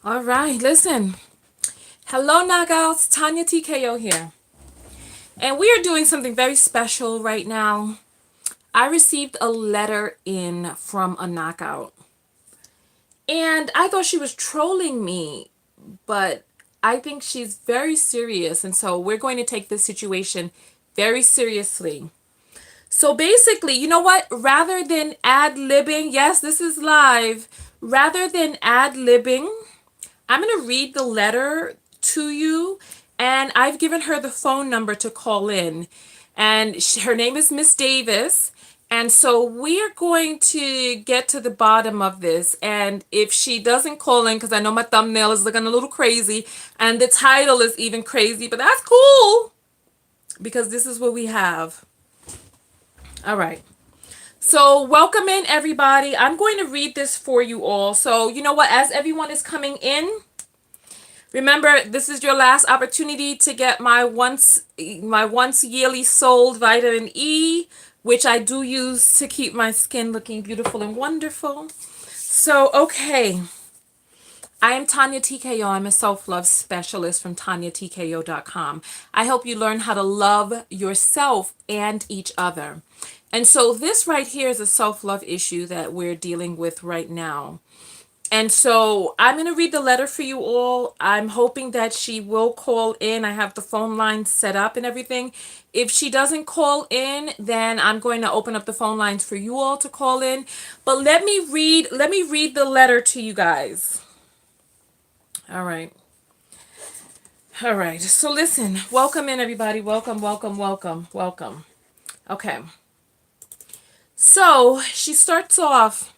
All right, listen. Hello, knockouts. Tonya Tko here. And we are doing something very special right now. I received a letter in from a knockout. And I thought she was trolling me, but I think she's very serious. And so we're going to take this situation very seriously. So basically, you know what? Rather than ad-libbing, yes, this is live. Rather than ad-libbing, I'm going to read the letter to you, and I've given her the phone number to call in. And her name is Miss Davis. And so we are going to get to the bottom of this. And if she doesn't call in, because I know my thumbnail is looking a little crazy, and the title is even crazy, but that's cool because this is what we have. All right. So, welcome in, everybody. I'm going to read this for you all. So, you know what? As everyone is coming in, remember, this is your last opportunity to get my once yearly sold vitamin E, which I do use to keep my skin looking beautiful and wonderful. So, okay. I am Tonya Tko. I'm a self-love specialist from TonyaTko.com. I help you learn how to love yourself and each other. And so this right here is a self-love issue that we're dealing with right now. And so I'm going to read the letter for you all. I'm hoping that she will call in. I have the phone line set up and everything. If she doesn't call in, then I'm going to open up the phone lines for you all to call in. But let me read the letter to you guys. All right. All right. So listen, welcome in everybody. Welcome, welcome, welcome, welcome. Okay. So she starts off,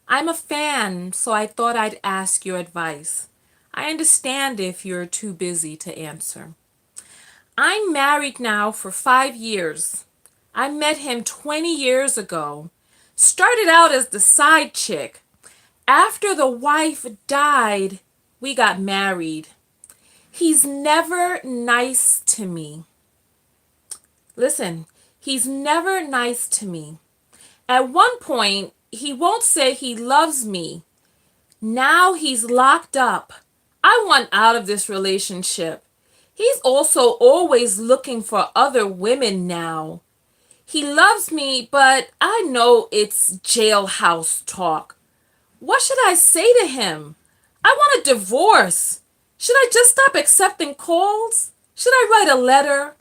I'm a fan, so I thought I'd ask your advice. I understand if you're too busy to answer. I'm married now for 5 years. I met him 20 years ago. Started out as the side chick. After the wife died, we got married. He's never nice to me. Listen, he's never nice to me. At one point, he won't say he loves me. Now he's locked up. I want out of this relationship. He's also always looking for other women now. He loves me, but I know it's jailhouse talk. What should I say to him? I want a divorce. Should I just stop accepting calls? Should I write a letter?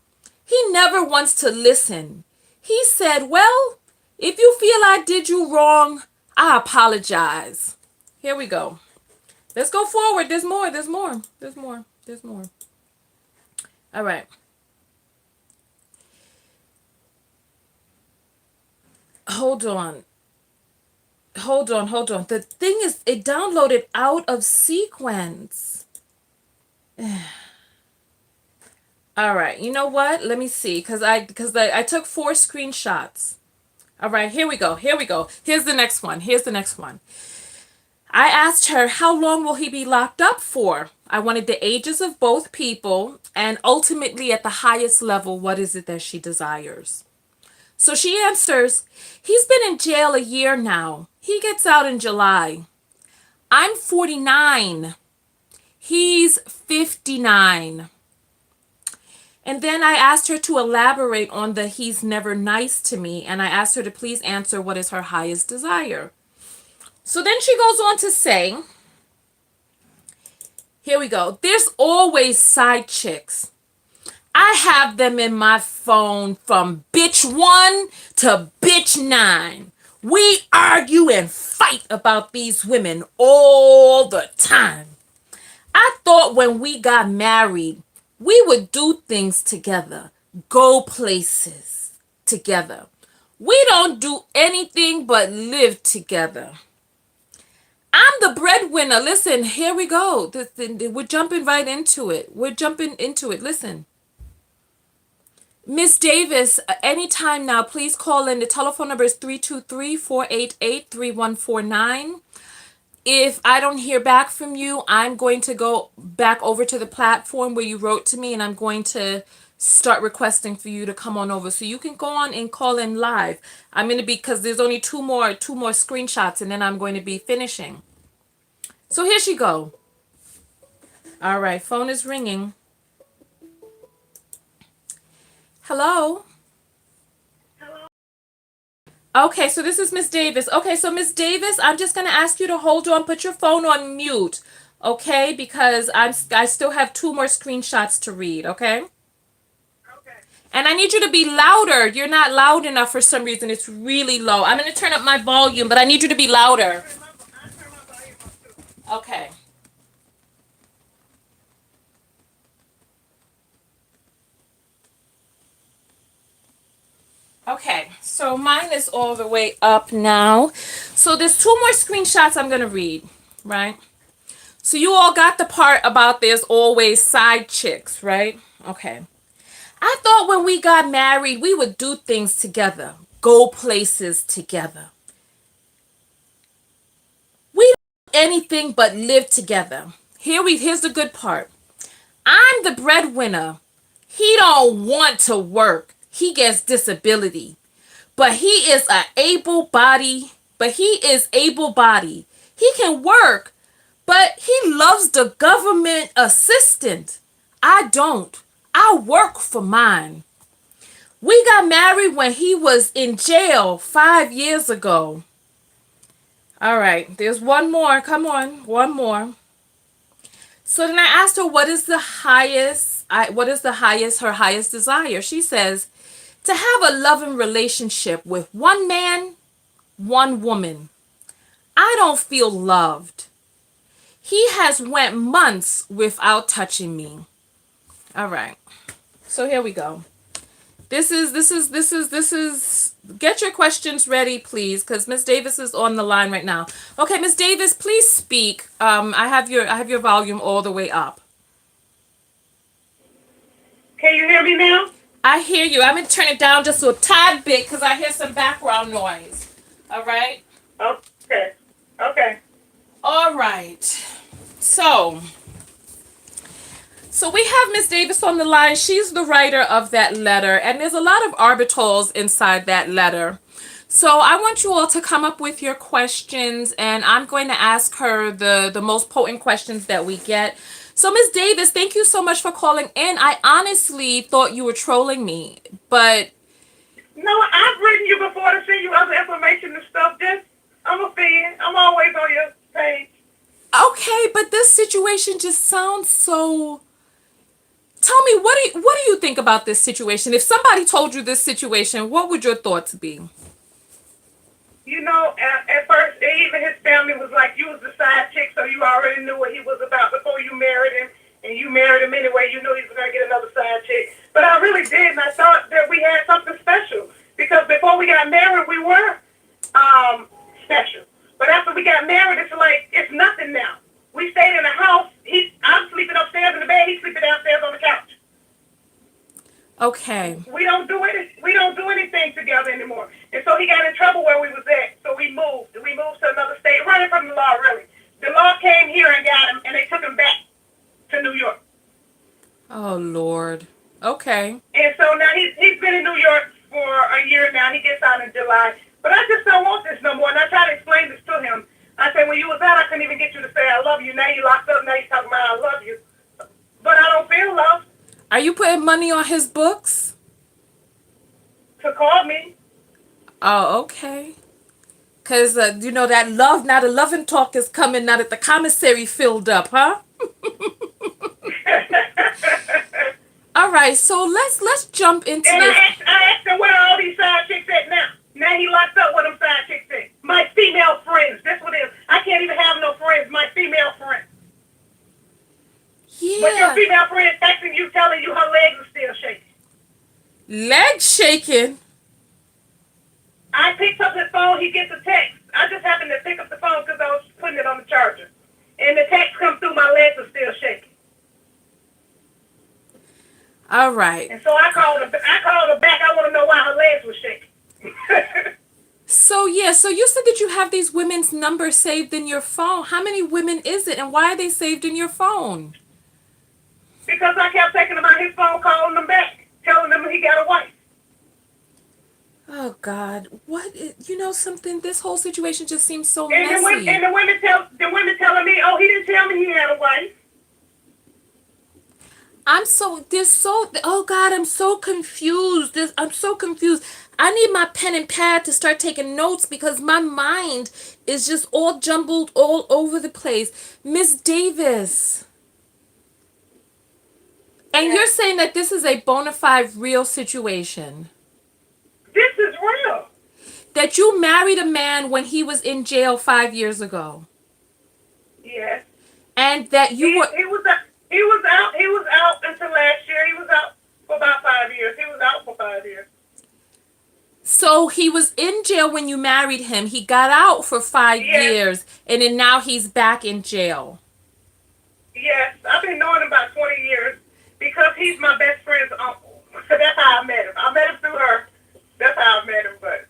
He never wants to listen. He said, well, if you feel I did you wrong, I apologize. Here we go. Let's go forward. There's more. There's more. There's more. There's more. All right. Hold on. Hold on. The thing is, it downloaded out of sequence. All right. You know what? Let me see. Because I took 4 screenshots. All right. Here we go. Here we go. Here's the next one. Here's the next one. I asked her, how long will he be locked up for? I wanted the ages of both people, and ultimately at the highest level, what is it that she desires? So she answers, he's been in jail a year now. He gets out in July. I'm 49. He's 59. And then I asked her to elaborate on the he's never nice to me, and I asked her to please answer what is her highest desire. So then she goes on to say, here we go. There's always side chicks. I have them in my phone from bitch 1 to bitch 9. We argue and fight about these women all the time. I thought when we got married, we would do things together, go places together. We don't do anything but live together. I'm the breadwinner. Listen, here we go. We're jumping right into it. We're jumping into it. Listen. Miss Davis, anytime now, please call in. The telephone number is 323-488-3149. If I don't hear back from you, I'm going to go back over to the platform where you wrote to me, and I'm going to start requesting for you to come on over. So you can go on and call in live. I'm going to be, because there's only two more screenshots, and then I'm going to be finishing. So here she go. All right, phone is ringing. Hello? Okay, so this is Miss Davis. Okay, so Miss Davis, I'm just going to ask you to hold on, put your phone on mute, okay? Because I still have 2 more screenshots to read, okay? Okay. And I need you to be louder. You're not loud enough for some reason. It's really low. I'm going to turn up my volume, but I need you to be louder. I turn my volume up too. Okay. Okay, so mine is all the way up now. So there's 2 more screenshots I'm going to read, right? So you all got the part about there's always side chicks, right? Okay. I thought when we got married, we would do things together, go places together. We don't do anything but live together. Here's the good part. I'm the breadwinner. He don't want to work. He gets disability. But he is a able body. But he is able body. He can work, but he loves the government assistant. I don't. I work for mine. We got married when he was in jail 5 years ago. All right, there's one more. Come on, one more. So then I asked her, what is her highest desire? She says, to have a loving relationship with one man, one woman. I don't feel loved. He has went months without touching me. All right. So here we go. This is get your questions ready, please, because Miss Davis is on the line right now. Okay, Miss Davis, please speak. I have your volume all the way up. Can you hear me now? I hear you. I'm gonna turn it down just a tad bit because I hear some background noise. All right. Okay. Okay. All right. So So we have Miss Davis on the line. She's the writer of that letter, and there's a lot of arbitals inside that letter. So I want you all to come up with your questions, and I'm going to ask her the most potent questions that we get. So Miss Davis, thank you so much for calling in. I honestly thought you were trolling me, but No, I've written you before to send you other information and stuff. Just, I'm a fan. I'm always on your page. okay, but this situation just sounds so. Tell me, what do you think about this situation? If somebody told you this situation, what would your thoughts be? You know, at first, even his family was like, you was the side chick, so you already knew what he was about before you married him. And you married him anyway. You knew he was going to get another side chick. But I really did, and I thought that we had something special. Because before we got married, we were special. But after we got married, it's like, it's nothing now. We stayed in the house. I'm sleeping upstairs in the bed. He's sleeping downstairs on the couch. Okay. We don't do anything together anymore. And so he got in trouble where we was at. So we moved. We moved to another state, running from the law, really. The law came here and got him, and they took him back to New York. Oh, Lord. Okay. And so now he's been in New York for a year now. He gets out in July. But I just don't want this no more. And I try to explain this to him. I said, when you was out, I couldn't even get you to say I love you. Now you locked up. Now you talking about I love you. But I don't feel love. Are you putting money on his books? To call me. Oh, okay. Because, that love, now the loving talk is coming now that the commissary filled up, huh? All right, so let's jump into And this. I asked him where are all these side chicks at now. Now he locked up with them side chicks at. My female friends. That's what it is. I can't even have no friends. My female friends. But your Yeah. female friend texting you, telling you her legs are still shaking. Leg shaking. I picked up his phone. He gets a text. I just happened to pick up the phone because I was putting it on the charger. And the text comes through. My legs are still shaking. All right. And so I called her back. I want to know why her legs were shaking. So you said that you have these women's numbers saved in your phone. How many women is it, and why are they saved in your phone? Because I kept taking him out his phone, calling him back, telling him he got a wife. Oh God, something? This whole situation just seems so And messy. the women telling me, oh, he didn't tell me he had a wife. Oh God, I'm so confused. I'm so confused. I need my pen and pad to start taking notes because my mind is just all jumbled all over the place. Miss Davis. And you're Yes. saying that this is a bona fide real situation. This is real. That you married a man when he was in jail 5 years ago. Yes. And that He, you were... he was he was out until last year. He was out for about 5 years. He was out for 5 years. So he was in jail when you married him. He got out for 5 years. And then now he's back in jail. Yes. I've been knowing him about 20 years because he's my best friend's uncle. So that's how I met him. I met him through her. That's how I met him, but...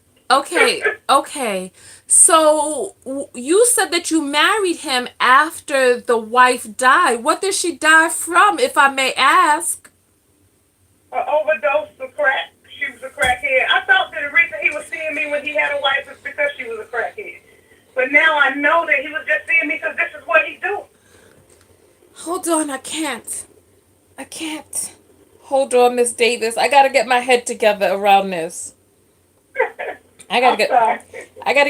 Okay. So you said that you married him after the wife died. What did she die from, if I may ask? An overdose of crack. She was a crackhead. I thought that the reason he was seeing me when he had a wife was because she was a crackhead. But now I know that he was just seeing me because this is what he do. Hold on, I can't. Hold on, Miss Davis. I gotta get my head together around this. I gotta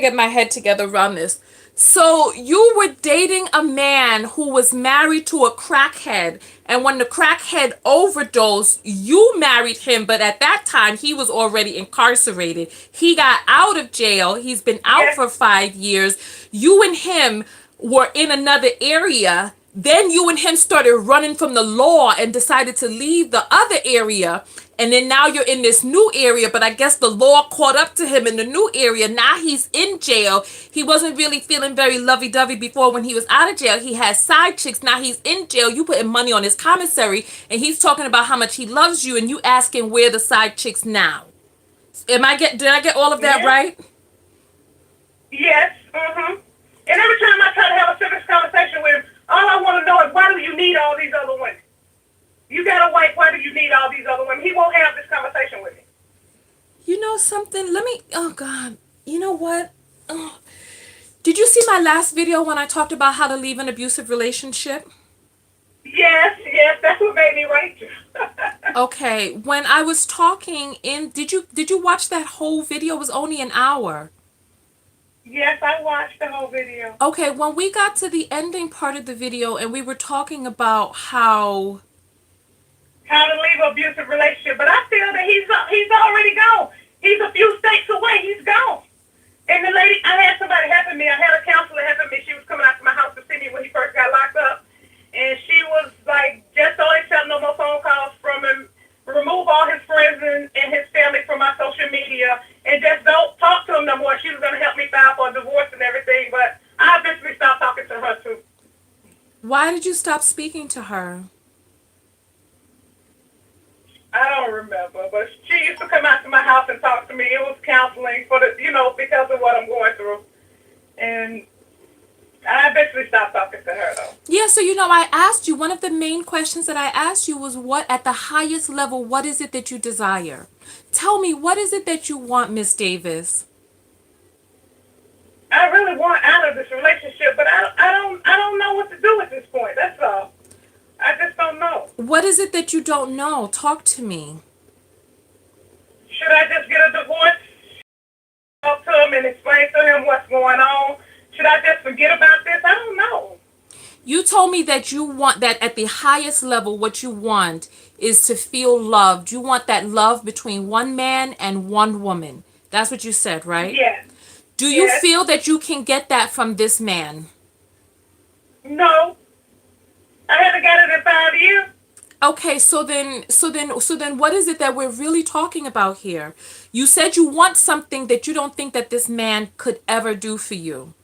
get my head together around this. So you were dating a man who was married to a crackhead, and when the crackhead overdosed, you married him, but at that time he was already incarcerated. He got out of jail. He's been out for 5 years. You and him were in another area. Then you and him started running from the law and decided to leave the other area. And then now you're in this new area, but I guess the law caught up to him in the new area. Now he's in jail. He wasn't really feeling very lovey-dovey before when he was out of jail. He had side chicks. Now he's in jail. You putting money on his commissary, and he's talking about how much he loves you, and you asking where the side chicks now. Did I get all of that right? Yes. Mm-hmm. And every time I try to have a serious conversation with him, all I want to know is, why do you need all these other women? You got a wife, why do you need all these other women? He won't have this conversation with me. You know something? Oh God. You know what? Oh. Did you see my last video when I talked about how to leave an abusive relationship? Yes, that's what made me write you. Okay, when I was talking did you watch that whole video? It was only an hour. Yes, I watched the whole video. Okay, when we got to the ending part of the video and we were talking about how to leave an abusive relationship, but I feel that he's already gone. He's a few states away. He's gone. And the lady, I had somebody helping me. I had a counselor helping me. She was coming out to my house to see me when he first got locked up. And she was like, just don't accept no more phone calls from him. Remove all his friends and his family from my social media. And just don't talk to him no more. She was going to help me file for a divorce and everything. But I eventually stopped talking to her, too. Why did you stop speaking to her? I don't remember, but she used to come out to my house and talk to me. It was counseling for because of what I'm going through. And I eventually stopped talking to her, though. Yeah, so I asked you, one of the main questions that I asked you was, what, at the highest level, what is it that you desire? Tell me, what is it that you want, Miss Davis? I really want out of this relationship, but I don't know what to do at this point. That's all. I just don't know. What is it that you don't know? Talk to me. Should I just get a divorce? Talk to him and explain to him what's going on? Should I just forget about this? I don't know. You told me that you want that at the highest level, what you want is to feel loved. You want that love between one man and one woman. That's what you said, right? Yes. Do you feel that you can get that from this man? No. I haven't got it in 5 years. Okay, so then what is it that we're really talking about here? You said you want something that you don't think that this man could ever do for you.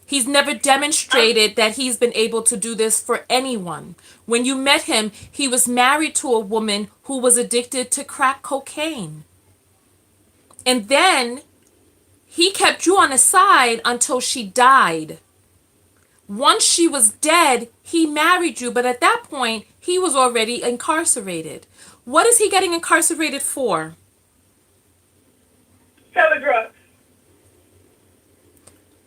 He's never demonstrated that he's been able to do this for anyone. When you met him, he was married to a woman who was addicted to crack cocaine. And then he kept you on his side until she died. Once she was dead, he married you, but at that point, he was already incarcerated. What is he getting incarcerated for? Selling drugs.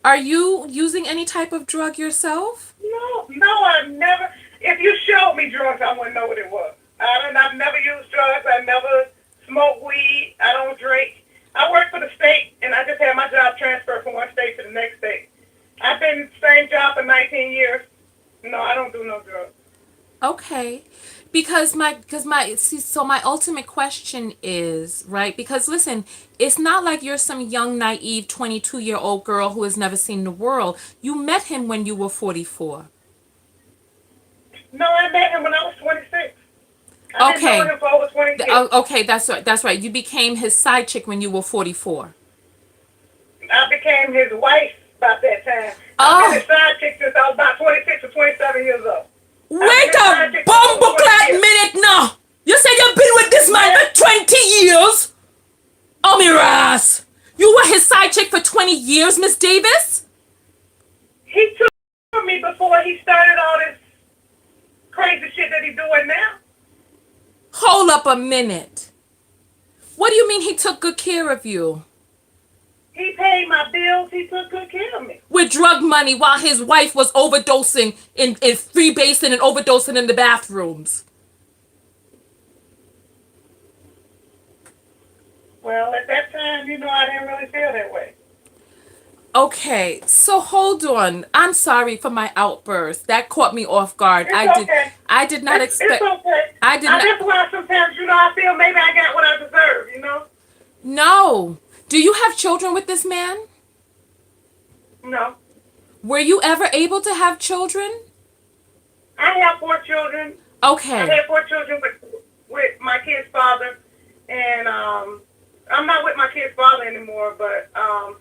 Are you using any type of drug yourself? No, no, I've never. If you showed me drugs, I wouldn't know what it was. I've never used drugs. I never smoked weed. I don't drink. I work for the state, and I just had my job transferred from one state to the next state. I've been in the same job for 19 years. No, I don't do no drugs. Okay. My ultimate question is, right? Because listen, it's not like you're some young naive 22-year-old girl who has never seen the world. You met him when you were 44. No, I met him when I was 26. I've been knowing Okay. him for over 20 years. Okay, that's right. That's right. You became his side chick when you were 44. I became his wife about that time. I've been Oh, his side chick since I was about 26 or 27 years old. I've been wait his a side chick for over 20 bumbleclad years. minute now. You said you've been with this man Yes. for 20 years? Oh, me ass. You were his side chick for 20 years, Miss Davis? He took me before he started all this crazy shit that he's doing now. Hold up a minute. What do you mean he took good care of you? He paid my bills. He took good care of me. With drug money while his wife was overdosing in free basin and overdosing in the bathrooms. Well, at that time, I didn't really feel that way. Okay, so hold on. I'm sorry for my outburst. That caught me off guard. It's okay. I did not It's expect okay. I did I not just why sometimes, I feel maybe I got what I deserve. No. Do you have children with this man? No. Were you ever able to have children? I have 4 children. I Okay. had 4 children with my kid's father, and I'm not with my kid's father anymore, but I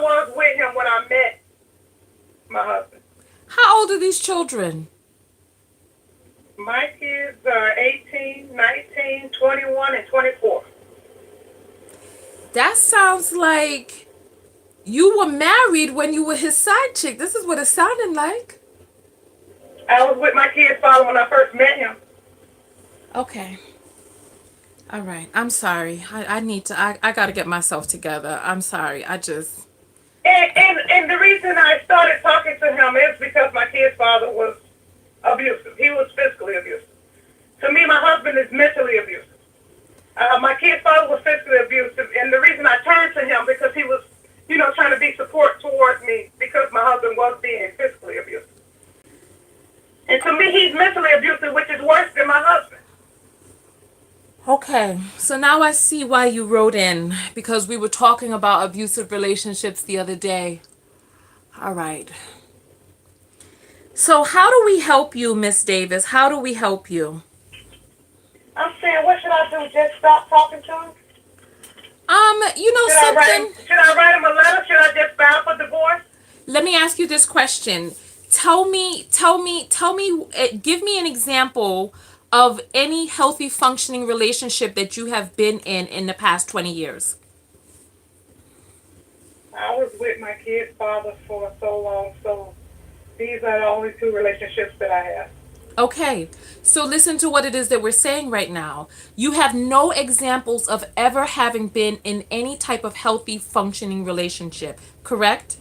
was with him when I met my husband. How old are these children? My kids are 18, 19, 21, and 24. That sounds like you were married when you were his side chick. This is what it sounded like. I was with my kid's father when I first met him. Okay. All right. I'm sorry. I need to, I got to get myself together. I'm sorry. And the reason I started talking to him is because my kid's father was abusive. He was physically abusive. To me, my husband is mentally abusive. My kid's father was physically abusive, and the reason I turned to him because he was, trying to be support towards me because my husband was being physically abusive. And to me, he's mentally abusive, which is worse than my husband. Okay. So now I see why you wrote in, because we were talking about abusive relationships the other day. All right. So how do we help you, Miss Davis? How do we help you? I'm saying, what should I do? Just stop talking to him? Something. Should I write him a letter? Should I just file for divorce? Let me ask you this question. Give me an example of any healthy functioning relationship that you have been in the past 20 years. I was with my kid's father for so long, so these are the only 2 relationships that I have. Okay, so listen to what it is that we're saying right now. You have no examples of ever having been in any type of healthy functioning relationship, correct?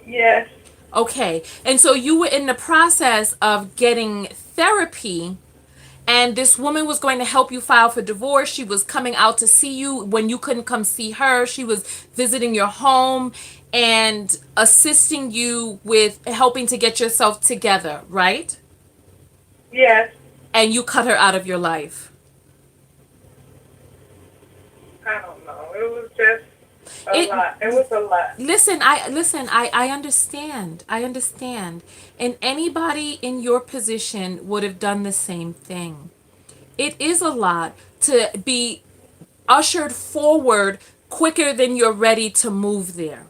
Yes. Okay, and so you were in the process of getting therapy, and this woman was going to help you file for divorce. She was coming out to see you when you couldn't come see her. She was visiting your home and assisting you with helping to get yourself together, right? Yes. And you cut her out of your life. I don't know. It was just a It lot. It was a lot. I understand. I understand. And anybody in your position would have done the same thing. It is a lot to be ushered forward quicker than you're ready to move there.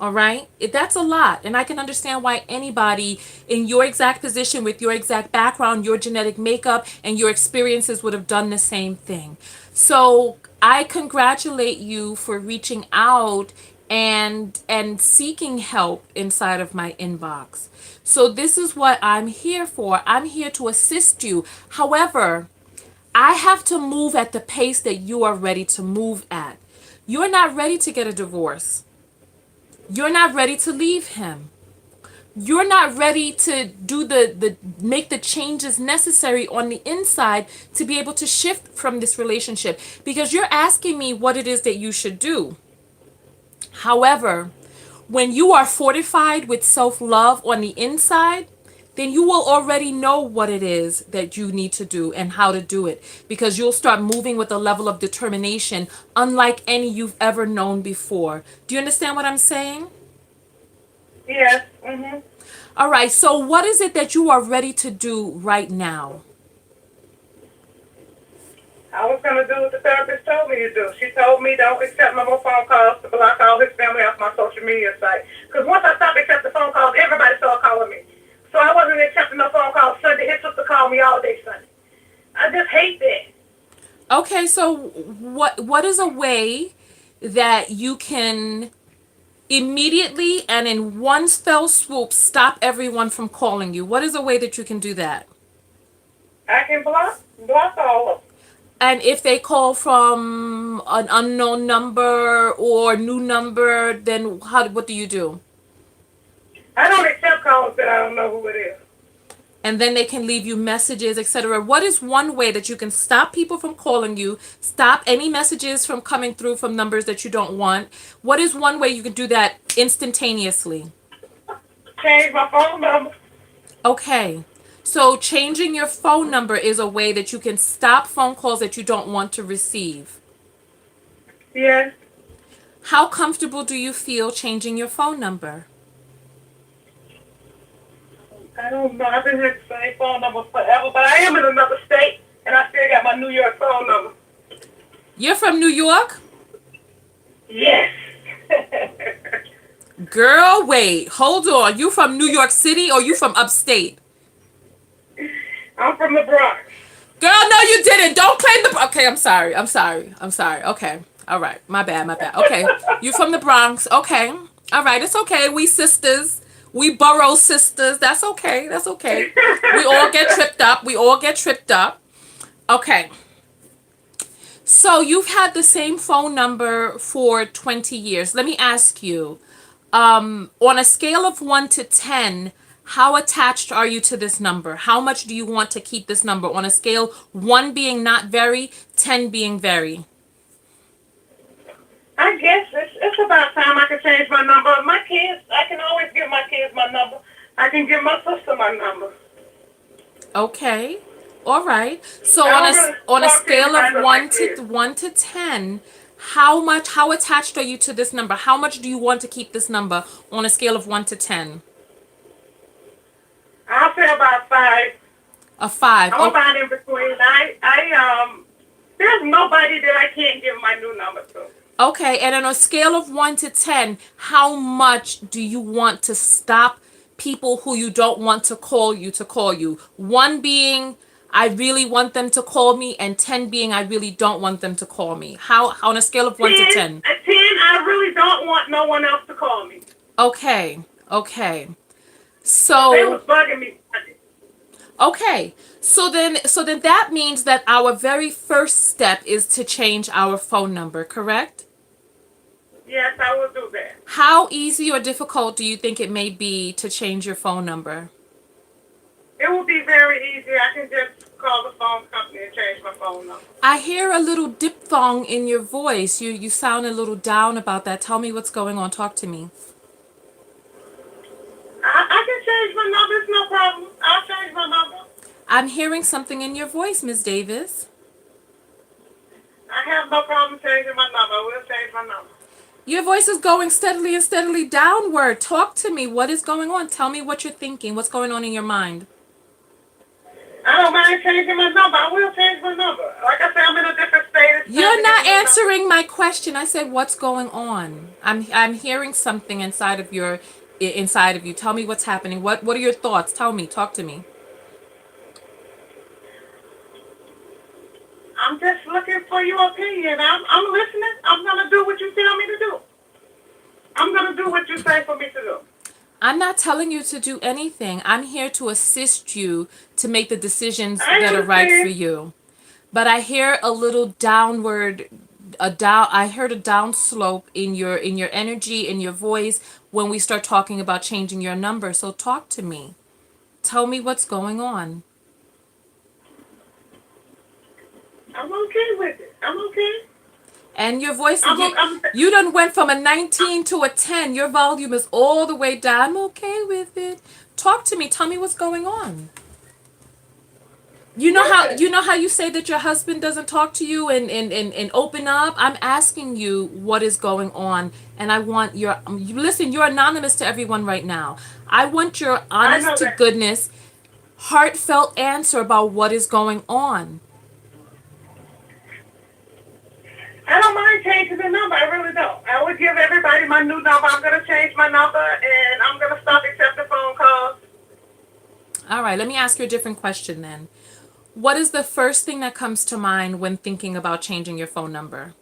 All right? That's a lot. And I can understand why anybody in your exact position, with your exact background, your genetic makeup, and your experiences would have done the same thing. So I congratulate you for reaching out and seeking help inside of my inbox. So this is what I'm here for. I'm here to assist you. However, I have to move at the pace that you are ready to move at. You're not ready to get a divorce. You're not ready to leave him. You're not ready to do the make the changes necessary on the inside to be able to shift from this relationship, because you're asking me what it is that you should do. However, when you are fortified with self-love on the inside, then you will already know what it is that you need to do and how to do it, because you'll start moving with a level of determination unlike any you've ever known before. Do you understand what I'm saying? Yes. Mhm. All right, so what is it that you are ready to do right now? I was gonna do what the therapist told me to do. She told me don't accept no more phone calls, to block all his family off my social media site. Because once I stopped accepting phone calls, everybody started calling me. So I wasn't accepting no phone calls Sunday. His sister called me all day Sunday. I just hate that. Okay, so what is a way that you can immediately and in one fell swoop stop everyone from calling you? What is a way that you can do that? I can block all of them. And if they call from an unknown number or new number, then what do you do? I don't accept calls that I don't know who it is. And then they can leave you messages, etc. What is one way that you can stop people from calling you, stop any messages from coming through from numbers that you don't want? What is one way you can do that instantaneously? Change my phone number. Okay. So changing your phone number is a way that you can stop phone calls that you don't want to receive. Yes. How comfortable do you feel changing your phone number? I don't know. I've been here the same phone number forever, but I am in another state, and I still got my New York phone number. You're from New York? Yes. Girl, wait. Hold on. You from New York City or you from upstate? I'm from the Bronx. Girl, no, you didn't. Don't claim the... Okay, I'm sorry. I'm sorry. I'm sorry. Okay. All right. My bad. My bad. Okay. You from the Bronx. Okay. All right. It's okay. We sisters. We borough sisters. That's okay. That's okay. We all get tripped up. We all get tripped up. Okay. So you've had the same phone number for 20 years. Let me ask you, on a scale of 1 to 10, how attached are you to this number? How much do you want to keep this number on a scale, 1 being not very, 10 being very? I guess it's about time I can change my number. My kids, I can always give my kids my number. I can give my sister my number. Okay. All right. So I on don't a really on a talk to scale anybody of but my 1 to 10, how attached are you to this number? How much do you want to keep this number on a scale of 1 to 10? I'll say about 5. A 5. I'm about in between. There's nobody that I can't give my new number to. Okay, and on a scale of 1 to 10, how much do you want to stop people who you don't want to call you to call you? 1 being, I really want them to call me, and 10 being, I really don't want them to call me. How on a scale of 1 to 10? 10, I really don't want no one else to call me. Okay, okay. They was So, bugging me. okay. So then that means that our very first step is to change our phone number, correct? Yes, I will do that. How easy or difficult do you think it may be to change your phone number? It will be very easy. I can just call the phone company and change my phone number. I hear a little diphthong in your voice. You sound a little down about that. Tell me what's going on. Talk to me. I can change my number. It's no problem. I'll change my number. I'm hearing something in your voice, Miss Davis. I have no problem changing my number. I will change my number. Your voice is going steadily and steadily downward. Talk to me. What is going on? Tell me what you're thinking. What's going on in your mind? I don't mind changing my number. I will change my number. Like I said, I'm in a different state. You're not answering my question. I said, what's going on? I'm hearing something inside of you. Tell me what's happening. What are your thoughts? Tell me. Talk to me. I'm just looking for your opinion. I'm listening. I'm going to do what you tell me to do. I'm going to do what you say for me to do. I'm not telling you to do anything. I'm here to assist you to make the decisions I that are right understand. for you. But I hear a little downward a down. I heard a down slope in your energy, in your voice when we start talking about changing your number. So talk to me. Tell me what's going on. I'm okay with it. I'm okay. And your voice, I'm you done went from a 19 to a 10. Your volume is all the way down. I'm okay with it. Talk to me. Tell me what's going on. nothing. You know how you say that your husband doesn't talk to you and open up? I'm asking you what is going on, and I want your listen, you're anonymous to everyone right now. I want your I honest know to that. goodness, heartfelt answer about what is going on. I don't mind changing the number. I really don't. I would give everybody my new number. I'm going to change my number, and I'm going to stop accepting phone calls. All right, let me ask you a different question then. What is the first thing that comes to mind when thinking about changing your phone number?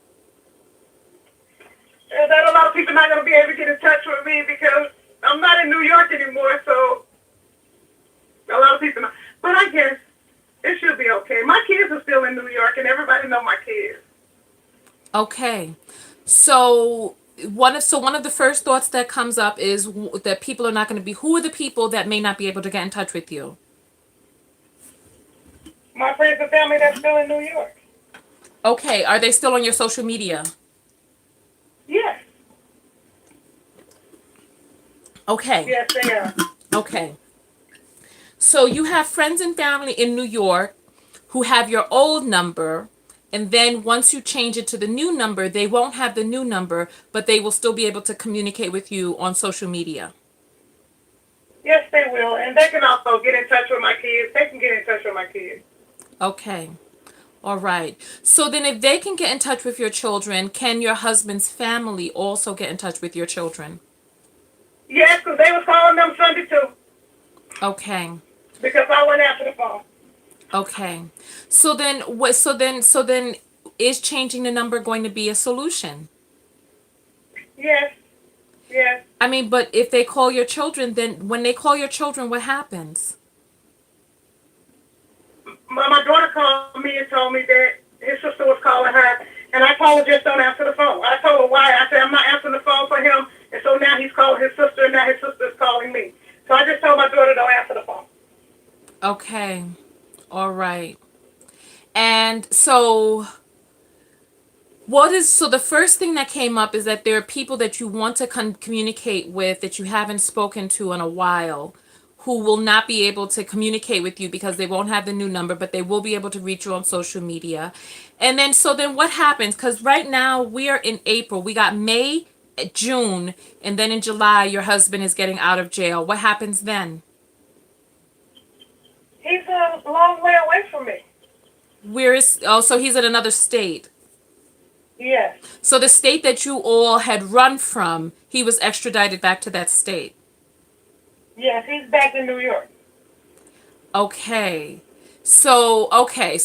And that a lot of people not going to be able to get in touch with me because I'm not in New York anymore, so a lot of people know. But I guess it should be okay. My kids are still in New York, and everybody know my kids. Okay. So one of the first thoughts that comes up is that people are not going to be, who are the people that may not be able to get in touch with you? My friends and family that's still in New York. Okay, are they still on your social media? Yes. Okay. Yes, they are. Okay. So you have friends and family in New York who have your old number, and then once you change it to the new number, they won't have the new number, but they will still be able to communicate with you on social media. Yes, they will. And they can also get in touch with my kids. They can get in touch with my kids. Okay. All right. So then if they can get in touch with your children, can your husband's family also get in touch with your children? Yes, because they was calling them Sunday too. Okay. Because I went after the phone. Okay. So then what so then is changing the number going to be a solution? Yes. Yes. I mean, but if they call your children, then when they call your children, what happens? My daughter called me and told me that his sister was calling her, and I told her just don't answer the phone. I told her why. I said I'm not answering the phone for him, and so now he's calling his sister, and now his sister is calling me. So I just told my daughter don't answer the phone. Okay. All right. And so so the first thing that came up is that there are people that you want to communicate with that you haven't spoken to in a while who will not be able to communicate with you because they won't have the new number, but they will be able to reach you on social media. And then so then what happens? Because right now we are in April. We got May, June, and then in July your husband is getting out of jail. What happens then? He's a long way away from me. Where is so he's in another state. Yes. So the state that you all had run from, he was extradited back to that state. Yes, he's back in New York. Okay. So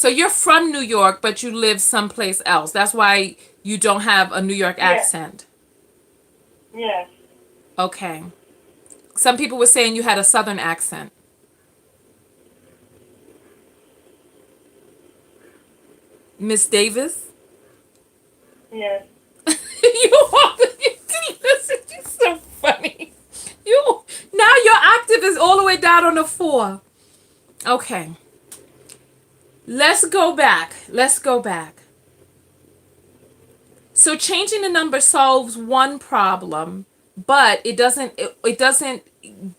you're from New York, but you live someplace else. That's why you don't have a New York Yes. accent. Yes. Okay. Some people were saying you had a southern accent. Miss Davis? Yes. Listen, you're so funny. Now your octave is all the way down on a 4. Okay. Let's go back. So changing the number solves one problem, but it doesn't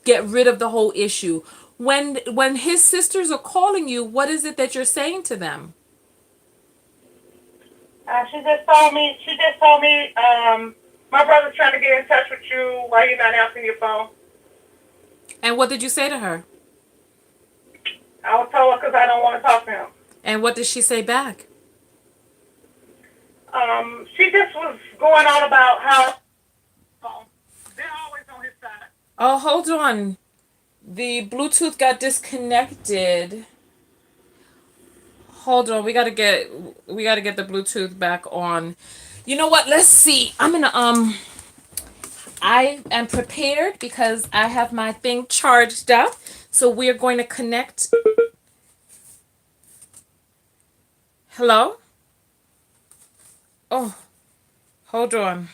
get rid of the whole issue. When his sisters are calling you, what is it that you're saying to them? She just told me. My brother's trying to get in touch with you. Why you not answering your phone? And what did you say to her? I was told her because I don't want to talk to him. And what did she say back? She just was going on about how they're always on his side. Oh, hold on. The Bluetooth got disconnected. Hold on, we gotta get the Bluetooth back on. You know what? Let's see. I am prepared because I have my thing charged up. So we're going to connect. Hello? Oh, hold on.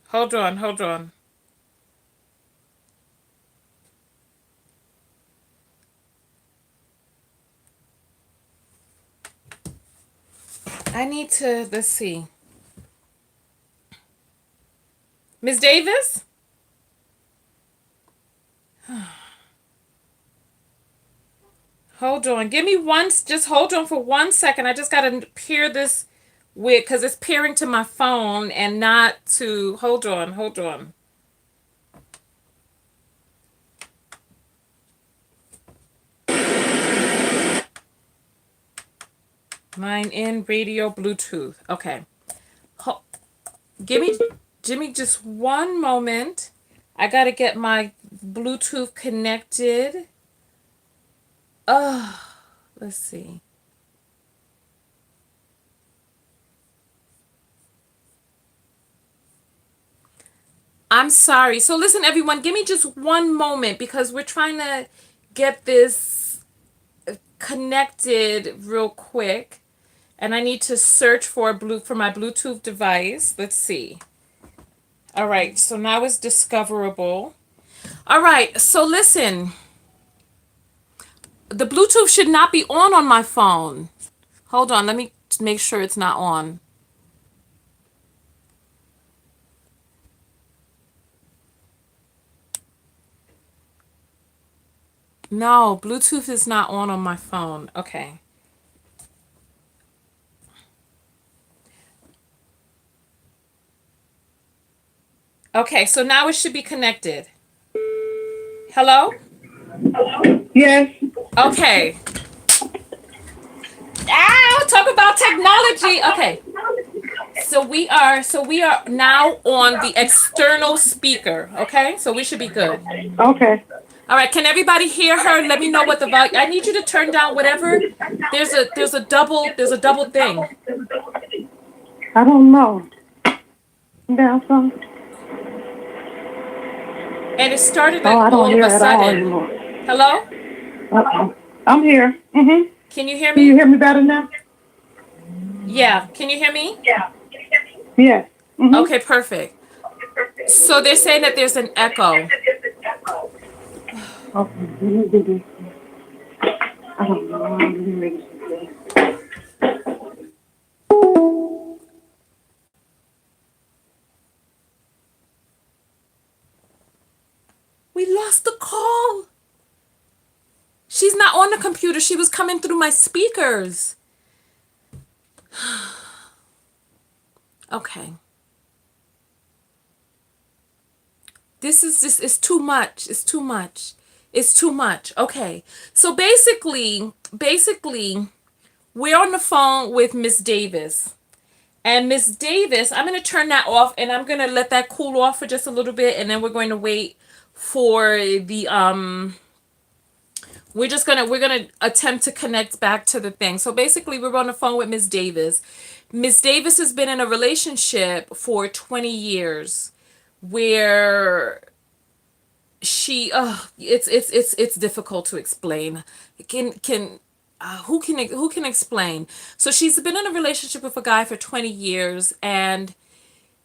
Hold on, hold on. I need to, let's see. Miss Davis? Hold on. Give me one, just hold on for 1 second. I just got to pair this with, because it's pairing to my phone and not to, hold on, hold on. Mine in radio Bluetooth. Okay. Ho- give me, Jimmy, just one moment. I got to get my Bluetooth connected. Oh, let's see. I'm sorry. So listen, everyone, give me just one moment because we're trying to get this connected real quick. And I need to search for my Bluetooth device. Let's see. All right, so now it's discoverable. All right, so listen. The Bluetooth should not be on my phone. Hold on, let me make sure it's not on. No, Bluetooth is not on my phone. Okay. Okay, so now it should be connected. Hello? Yes. Okay. Ah, talk about technology. Okay. So we are now on the external speaker, okay? So we should be good. Okay. All right, can everybody hear her? Let me know what the volume. I need you to turn down whatever. There's a double thing. I don't know. Down some. And it started Oh, like I don't all of hear a it at all sudden. anymore. Hello? I'm here. Can you hear Can you me? hear me better now? Yeah. Can you hear me? Yes. Okay, perfect. So they're saying that there's an echo. Okay. Let me do this. I don't know. Let me make this. We lost the call. She's not on the computer. She was coming through my speakers. Okay. This is just, it's too much. It's too much. It's too much. Okay. So basically, we're on the phone with Miss Davis. And Miss Davis, I'm going to turn that off and I'm going to let that cool off for just a little bit. And then we're going to wait for we're gonna attempt to connect back to the thing. So basically we're on the phone with Miss Davis. Miss Davis has been in a relationship for 20 years where it's difficult to explain. Can who can explain? So she's been in a relationship with a guy for 20 years and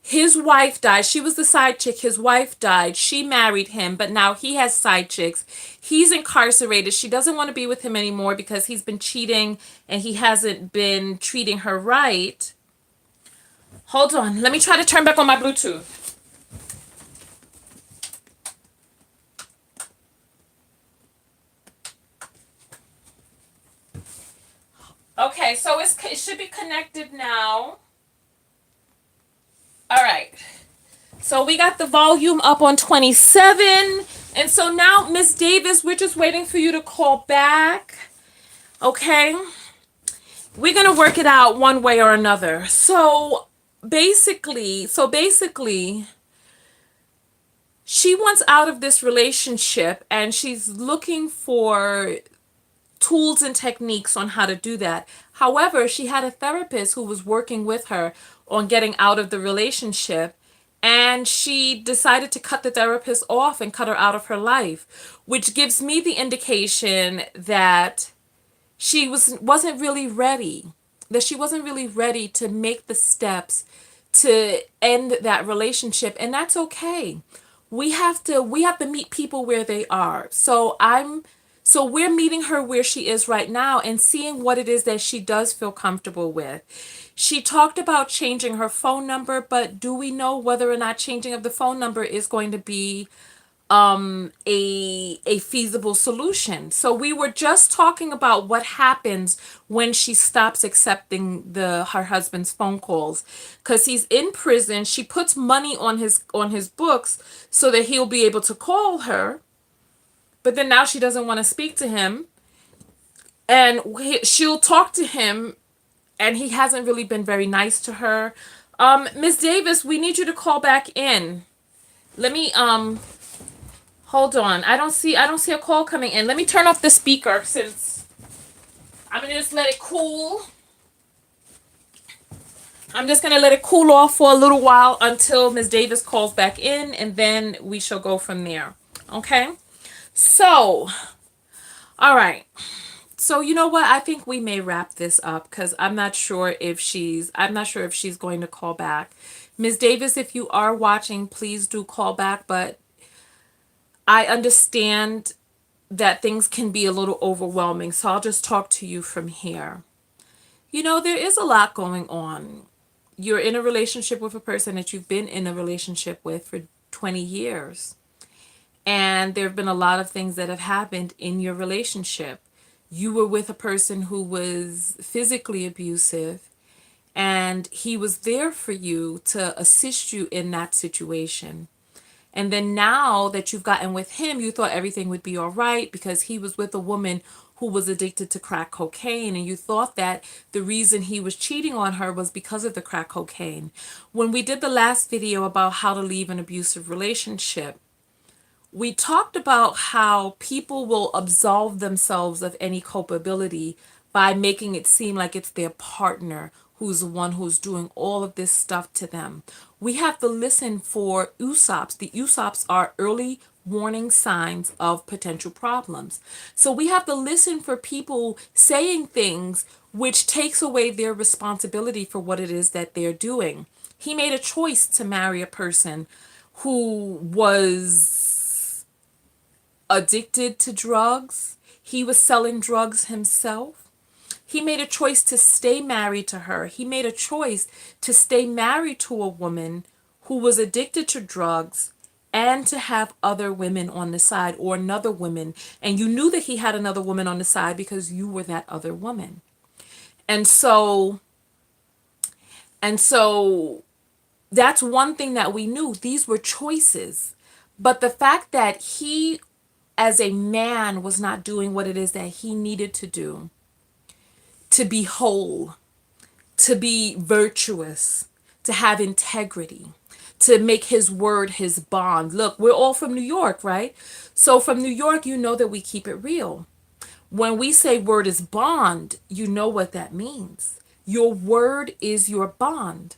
his wife died. She was the side chick. His wife died. She married him, but now he has side chicks. He's incarcerated. She doesn't want to be with him anymore because he's been cheating and he hasn't been treating her right. Hold on. Let me try to turn back on my Bluetooth. Okay, so it should be connected now. All right. So we got the volume up on 27. And so now, Miss Davis, we're just waiting for you to call back. Okay? We're going to work it out one way or another. So basically, she wants out of this relationship and she's looking for tools and techniques on how to do that. However, she had a therapist who was working with her on getting out of the relationship, and she decided to cut the therapist off and cut her out of her life, which gives me the indication that she wasn't really ready. That she wasn't really ready to make the steps to end that relationship, and that's okay. We have to meet people where they are. So we're meeting her where she is right now and seeing what it is that she does feel comfortable with. She talked about changing her phone number, but do we know whether or not changing of the phone number is going to be a feasible solution? So we were just talking about what happens when she stops accepting her husband's phone calls, because he's in prison. She puts money on his books so that he'll be able to call her, but then now she doesn't want to speak to him, and she'll talk to him, and he hasn't really been very nice to her. Miss Davis, we need you to call back in. Let me hold on. I don't see a call coming in. Let me turn off the speaker, since I'm gonna just let it cool. I'm just gonna let it cool off for a little while until Miss Davis calls back in, and then we shall go from there. Okay? So, all right. So you know what? I think we may wrap this up, because I'm not sure if she's going to call back. Ms. Davis, if you are watching, please do call back, but I understand that things can be a little overwhelming, so I'll just talk to you from here. There is a lot going on. You're in a relationship with a person that you've been in a relationship with for 20 years. And there have been a lot of things that have happened in your relationship. You were with a person who was physically abusive, and he was there for you to assist you in that situation. And then now that you've gotten with him, you thought everything would be all right because he was with a woman who was addicted to crack cocaine. And you thought that the reason he was cheating on her was because of the crack cocaine. When we did the last video about how to leave an abusive relationship, we talked about how people will absolve themselves of any culpability by making it seem like it's their partner who's the one who's doing all of this stuff to them. We have to listen for USOPs. The USOPs are early warning signs of potential problems. So we have to listen for people saying things which takes away their responsibility for what it is that they're doing. He made a choice to marry a person who was addicted to drugs. He was selling drugs himself. He made a choice to stay married to her. He made a choice to stay married to a woman who was addicted to drugs and to have other women on the side, or another woman. And you knew that he had another woman on the side because you were that other woman. And so that's one thing that we knew. These were choices. But the fact that he, as a man, was not doing what it is that he needed to do to be whole, to be virtuous, to have integrity, to make his word his bond. Look, we're all from New York, right? So from New York, you know that we keep it real. When we say word is bond, you know what that means. Your word is your bond.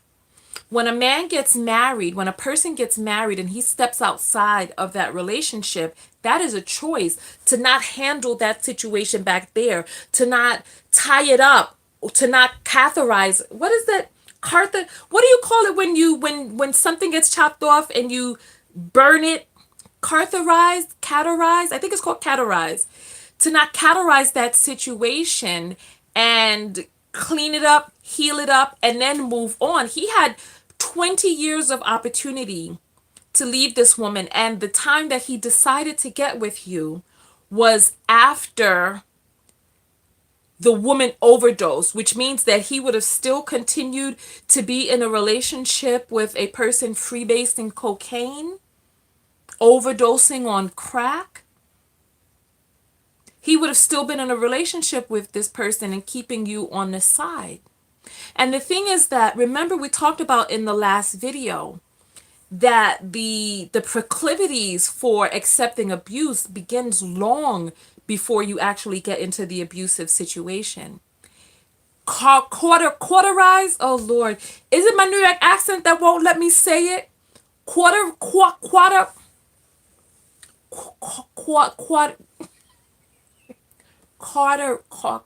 When a man gets married, when a person gets married and he steps outside of that relationship, that is a choice to not handle that situation back there, to not tie it up, to not catheterize. What is that? What do you call it when something gets chopped off and you burn it? Cauterize? I think it's called cauterize. To not cauterize that situation and clean it up, heal it up, and then move on. He had 20 years of opportunity to leave this woman, and the time that he decided to get with you was after the woman overdosed, which means that he would have still continued to be in a relationship with a person freebasing cocaine, overdosing on crack. He would have still been in a relationship with this person and keeping you on the side. And the thing is that, remember, we talked about in the last video that the proclivities for accepting abuse begins long before you actually get into the abusive situation. Cauterize? Oh Lord, is it my New York accent that won't let me say it?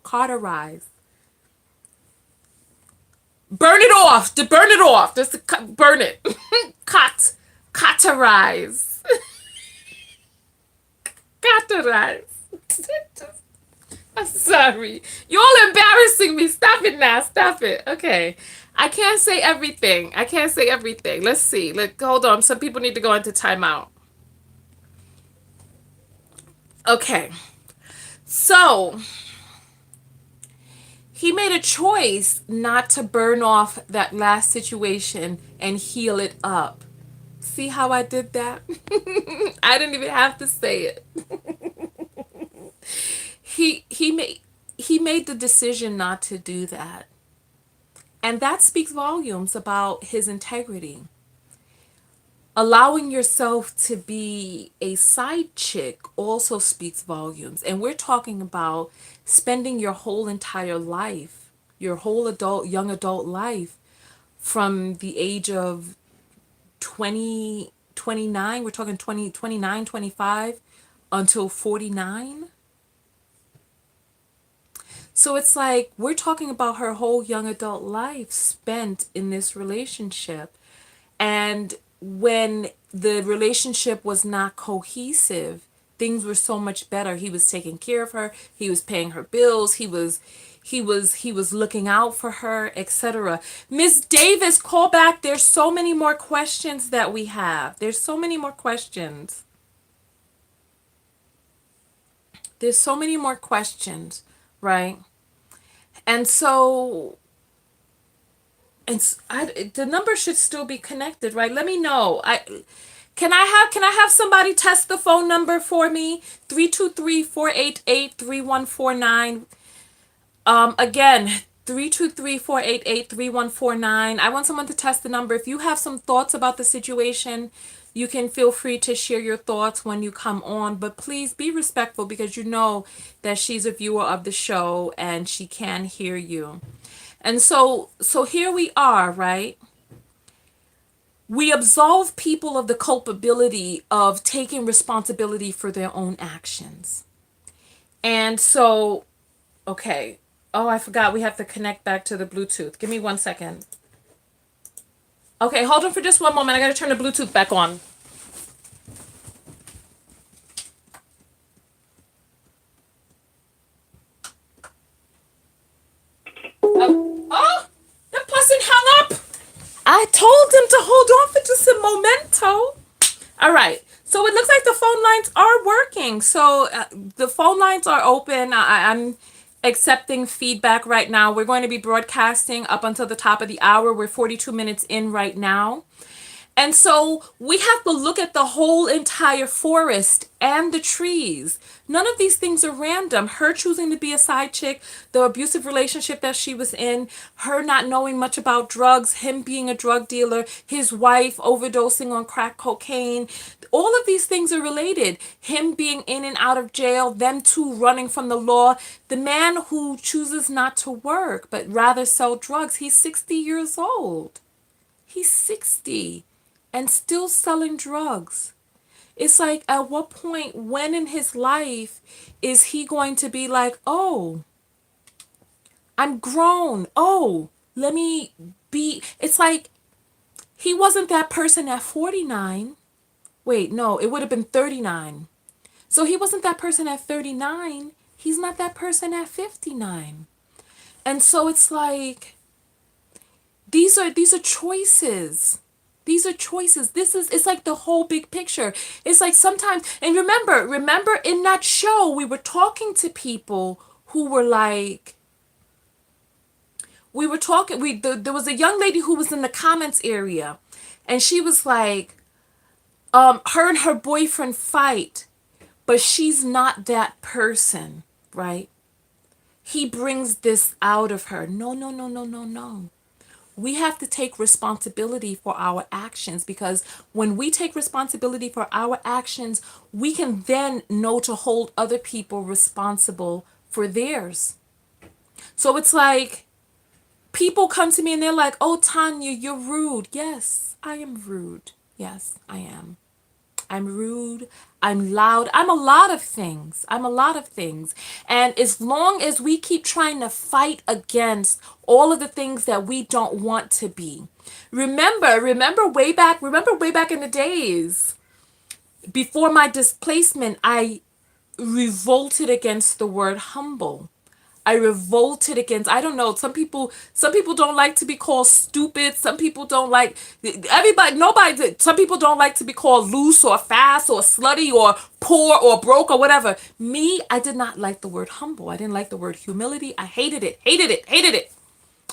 Cauterize. Burn it off. To burn it off. Just to burn it. Cauterize. Cauterize. I'm sorry. You're all embarrassing me. Stop it now. Stop it. Okay. I can't say everything. I can't say everything. Let's see. Hold on. Some people need to go into timeout. Okay. So, he made a choice not to burn off that last situation and heal it up. See how I did that? I didn't even have to say it. He made the decision not to do that. And that speaks volumes about his integrity. Allowing yourself to be a side chick also speaks volumes. And we're talking about spending your whole entire life, your whole young adult life, from the age of 20, 29. We're talking 20, 29, 25 until 49. So it's like we're talking about her whole young adult life spent in this relationship. And when the relationship was not cohesive, things were so much better. He was taking care of her, he was paying her bills, he was looking out for her, etc. Miss Davis, call back. There's so many more questions that we have. There's so many more questions. There's so many more questions, right? And so the number should still be connected, right? Let me know. Can I have somebody test the phone number for me? 323-488-3149. Again, 323-488-3149. I want someone to test the number. If you have some thoughts about the situation, you can feel free to share your thoughts when you come on, but please be respectful because you know that she's a viewer of the show and she can hear you. And so here we are, right? We absolve people of the culpability of taking responsibility for their own actions. And so, okay. Oh, I forgot we have to connect back to the Bluetooth. Give me 1 second. Okay, hold on for just one moment. I gotta turn the Bluetooth back on. Oh, the person hung up. I told him to hold on for just a momento. All right. So it looks like the phone lines are working. So the phone lines are open. I'm accepting feedback right now. We're going to be broadcasting up until the top of the hour. We're 42 minutes in right now. And so we have to look at the whole entire forest and the trees. None of these things are random. Her choosing to be a side chick, the abusive relationship that she was in, her not knowing much about drugs, him being a drug dealer, his wife overdosing on crack cocaine. All of these things are related. Him being in and out of jail, them two running from the law. The man who chooses not to work, but rather sell drugs, he's 60 years old. He's 60 and still selling drugs. It's like, at what point, when in his life is he going to be like, oh, I'm grown. Oh, let me be. It's like, he wasn't that person at 49. Wait, no, it would have been 39. So he wasn't that person at 39. He's not that person at 59. And so it's like, these are choices. These are choices. It's like the whole big picture. It's like sometimes, and remember in that show, we were talking to people who were like, there was a young lady who was in the comments area, and she was like, her and her boyfriend fight, but she's not that person, right? He brings this out of her. No, no, no, no, no, no. We have to take responsibility for our actions, because when we take responsibility for our actions, we can then know to hold other people responsible for theirs. So it's like people come to me and they're like, oh, Tonya, you're rude. Yes, I am rude. Yes, I am. I'm rude. I'm loud. I'm a lot of things. I'm a lot of things. And as long as we keep trying to fight against all of the things that we don't want to be. Remember way back in the days before my displacement, I revolted against the word humble. I revolted against, I don't know, some people don't like to be called stupid. Some people don't like, some people don't like to be called loose or fast or slutty or poor or broke or whatever. Me, I did not like the word humble. I didn't like the word humility. I hated it, hated it, hated it.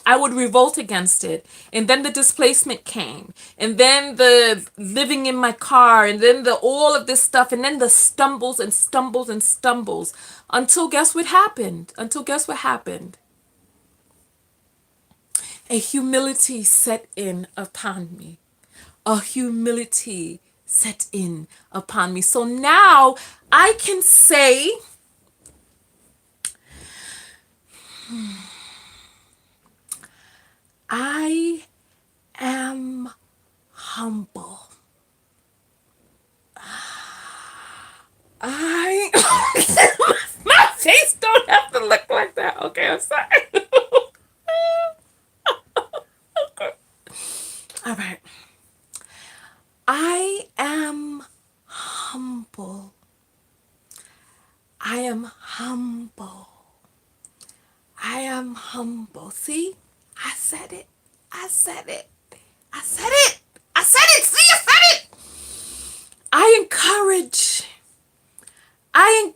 I would revolt against it. And then the displacement came. And then the living in my car. And then the all of this stuff. And then the stumbles and stumbles and stumbles. Until guess what happened? Until guess what happened? A humility set in upon me. A humility set in upon me. So now I can say, I am humble. I my face don't have to look like that. Okay, I'm sorry. All right. I am humble. I am humble. I am humble. See? I said it. I said it. I said it. I said it. See, I said it. I encourage. Listen,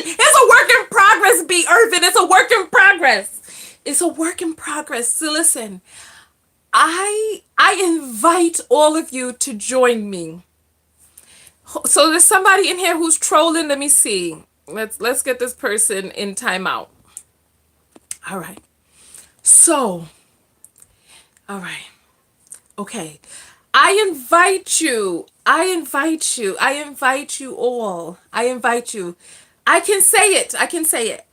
it's a work in progress, B. Irvin. It's a work in progress. It's a work in progress. So listen, I invite all of you to join me. So there's somebody in here who's trolling. Let me see. Let's get this person in timeout. All right. So, all right. Okay. I invite you. I invite you. I invite you all. I invite you. I can say it. I can say it.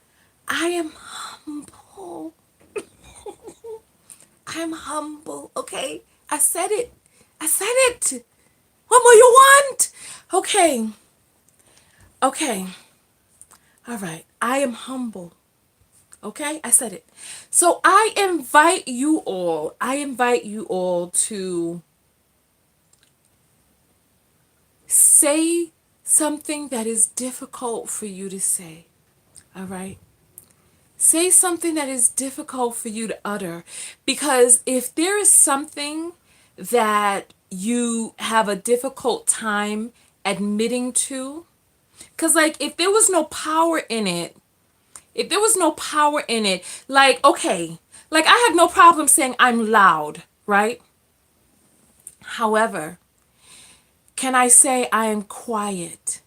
I am humble. I'm humble. Okay. I said it. I said it. What more you want? Okay. Okay. All right. I am humble. Okay? I said it. So I invite you all. I invite you all to say something that is difficult for you to say. All right? Say something that is difficult for you to utter. Because if there is something that you have a difficult time admitting to, because, like, if there was no power in it, like, okay, like, I have no problem saying I'm loud, right? However, can I say I am quiet?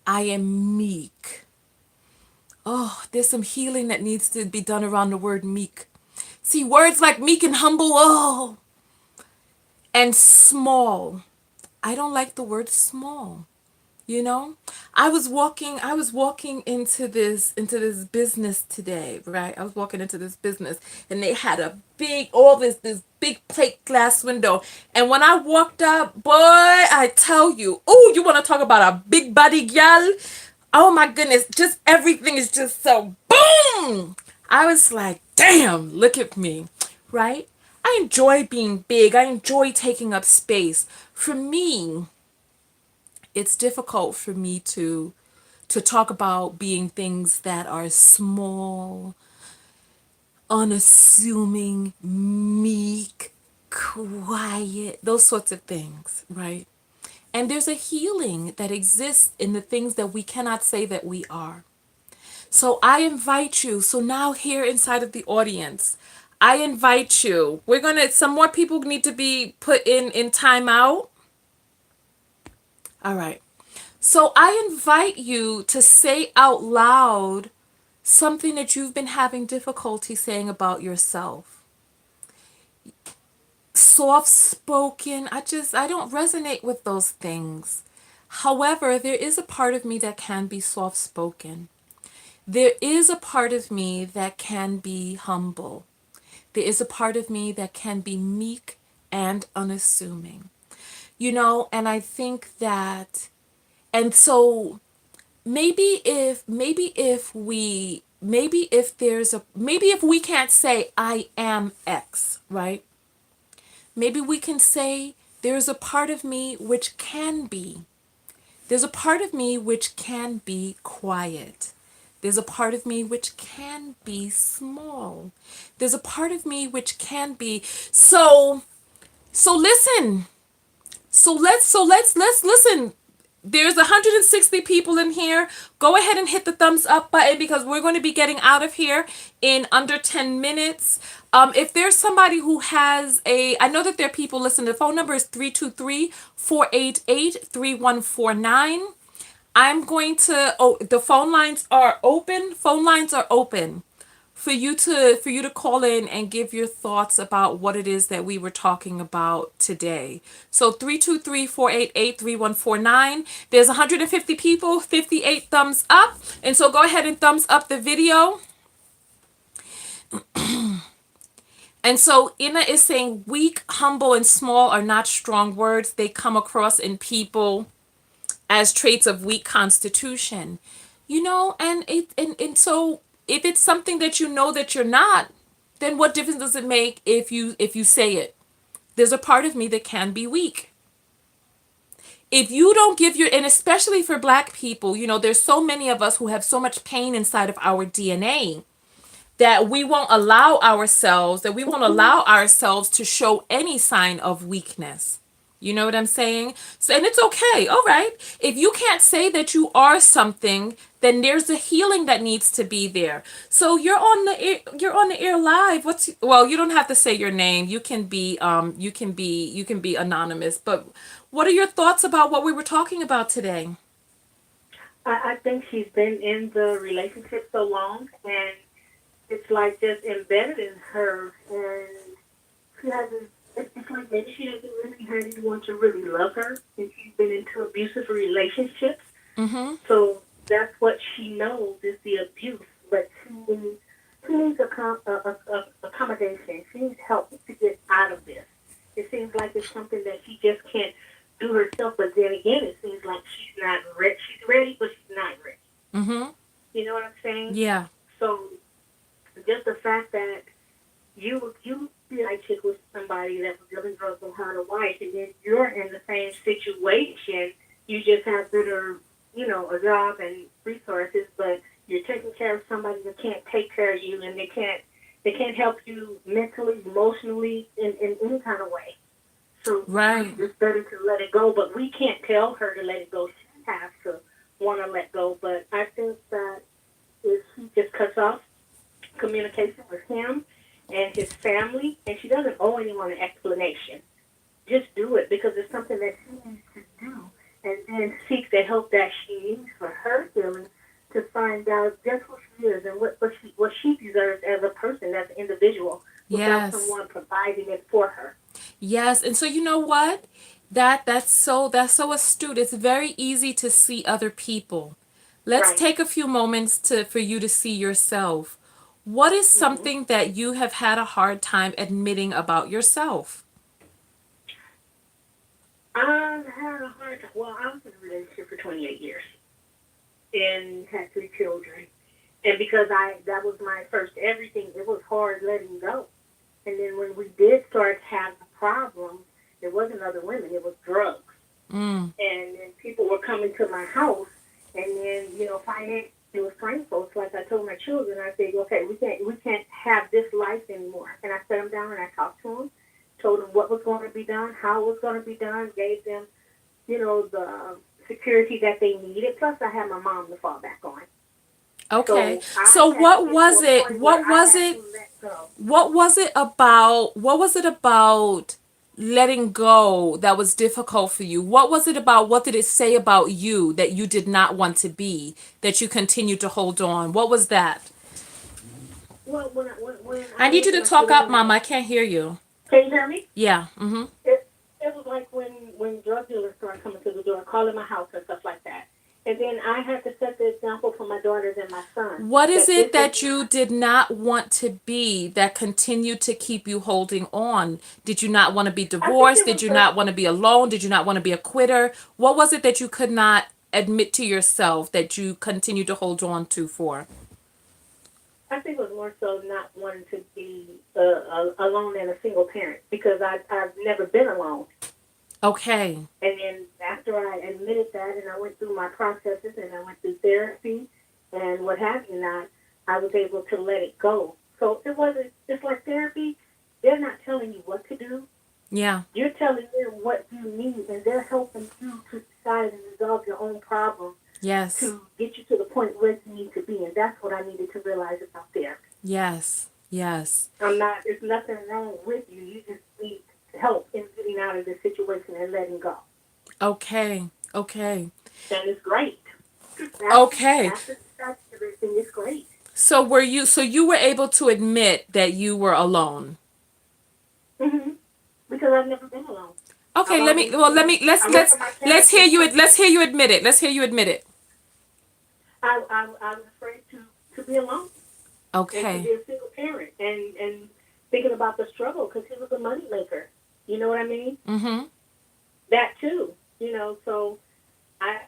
I am meek. Oh, there's some healing that needs to be done around the word meek. See, words like meek and humble, oh, and small. I don't like the word small. You know, I was walking into this business today, right? I was walking into this business and they had a big, all this big plate glass window. And when I walked up, boy, I tell you, oh, you want to talk about a big body gal? Oh my goodness, just everything is just so boom. I was like, damn, look at me, right? I enjoy being big. I enjoy taking up space. For me, it's difficult for me to talk about being things that are small, unassuming, meek, quiet, those sorts of things, right? And there's a healing that exists in the things that we cannot say that we are. So I invite you. So now here inside of the audience, I invite you. Some more people need to be put in timeout. All right. So I invite you to say out loud something that you've been having difficulty saying about yourself. Soft spoken, I don't resonate with those things. However, there is a part of me that can be soft spoken. There is a part of me that can be humble. There is a part of me that can be meek and unassuming. And I think that And so maybe if we can't say I am X, right? Maybe we can say there's a part of me which can be. There's a part of me which can be quiet. There's a part of me which can be small. There's a part of me which can be so listen. So let's listen. There's 160 people in here. Go ahead and hit the thumbs up button because we're going to be getting out of here in under 10 minutes. If there's somebody who has I know that there are people listening. The phone number is 323-488-3149. I'm going to, the phone lines are open. Phone lines are open for you to call in and give your thoughts about what it is that we were talking about today. So 323-488-3149. There's 150 people, 58 thumbs up. And so go ahead and thumbs up the video. And so Ina is saying weak, humble, and small are not strong words. They come across in people as traits of weak constitution. And so if it's something that you know that you're not, then what difference does it make if you say it? There's a part of me that can be weak. If you don't give and especially for Black people, there's so many of us who have so much pain inside of our DNA that we won't allow ourselves to show any sign of weakness. You know what I'm saying? So, and it's okay. All right. If you can't say that you are something, then there's a healing that needs to be there. So you're on the air live. You don't have to say your name. You can be anonymous. But what are your thoughts about what we were talking about today? I think she's been in the relationship so long, and it's like just embedded in her, and she hasn't. It's like maybe she doesn't really have anyone to really love her, and she's been into abusive relationships. Mm-hmm. So that's what she knows is the abuse, but she needs accommodation. She needs help to get out of this. It seems like it's something that she just can't do herself, but then again, it seems like she's not ready. She's ready, but she's not ready. Mm-hmm. You know what I'm saying? Yeah. So just the fact that you like chick with somebody that was dealing drugs and had a wife, and then you're in the same situation. You just have better, a job and resources, but you're taking care of somebody that can't take care of you, and they can't help you mentally, emotionally, in any kind of way. So Right. it's better to let it go, but we can't tell her to let it go. She has to want to let go. But I think that if she just cuts off communication with him and his family, and she doesn't owe anyone an explanation. Just do it because it's something that she needs to do, and then seek the help that she needs for her healing to find out just who she is and what she deserves as a person, as an individual, without Yes. someone providing it for her. Yes. And so you know what? That's so astute. It's very easy to see other people. Let's Right. take a few moments for you to see yourself. What is Mm-hmm. something that you have had a hard time admitting about yourself? I've had a hard time. Well, I was in a relationship for 28 years and had 3 children. And because that was my first everything, it was hard letting go. And then when we did start having problems, it wasn't other women, it was drugs. Mm. And then people were coming to my house, and then, finance, it was painful. It's like I told my children, I said, okay, we can't have this life anymore. And I sat them down and I talked to them, told them what was going to be done, how it was going to be done, gave them, the security that they needed. Plus, I had my mom to fall back on. Okay. So I So had to what get to was a it? point What where I was had it? to let go. What was it about letting go that was difficult for you? What was it about? What did it say about you that you did not want to be, that you continued to hold on? What was that? Well, when I I need you looked to at my talk up, children, Mom. I can't hear you. can you hear me? Yeah. Mm-hmm. It was like when drug dealers started coming to the door, calling my house and stuff like that. And then I had to set the example for my daughters and my son What is that this it is that you not. did not want to be that continued to keep you holding on? Did you not want to be I think divorced? it Did was you the not want to be alone? Did you not want to be a quitter? What was it that you could not admit to yourself that you continue to hold on to for? I think it was more so not wanting to be alone and a single parent because I've never been alone. Okay. And then after I admitted that and I went through my processes and I went through therapy and what have you not, I was able to let it go. So it wasn't, it's like therapy, they're not telling you what to do. Yeah. You're telling them what you need and they're helping you to decide and resolve your own problem Yes. to get you to the point where you need to be. And that's what I needed to realize about therapy. Yes. Yes. There's nothing wrong with you. You just need help in getting out of this situation and letting go. Okay. Okay. And it's great. Okay. After everything is great. So you were able to admit that you were alone. Mm-hmm. Because I've never been alone. Okay, let's hear you admit it. Let's hear you admit it. I was afraid to be alone. And to be Okay. a single parent and thinking about the struggle because he was a money maker. You know what I mean? Mm-hmm. That too. So I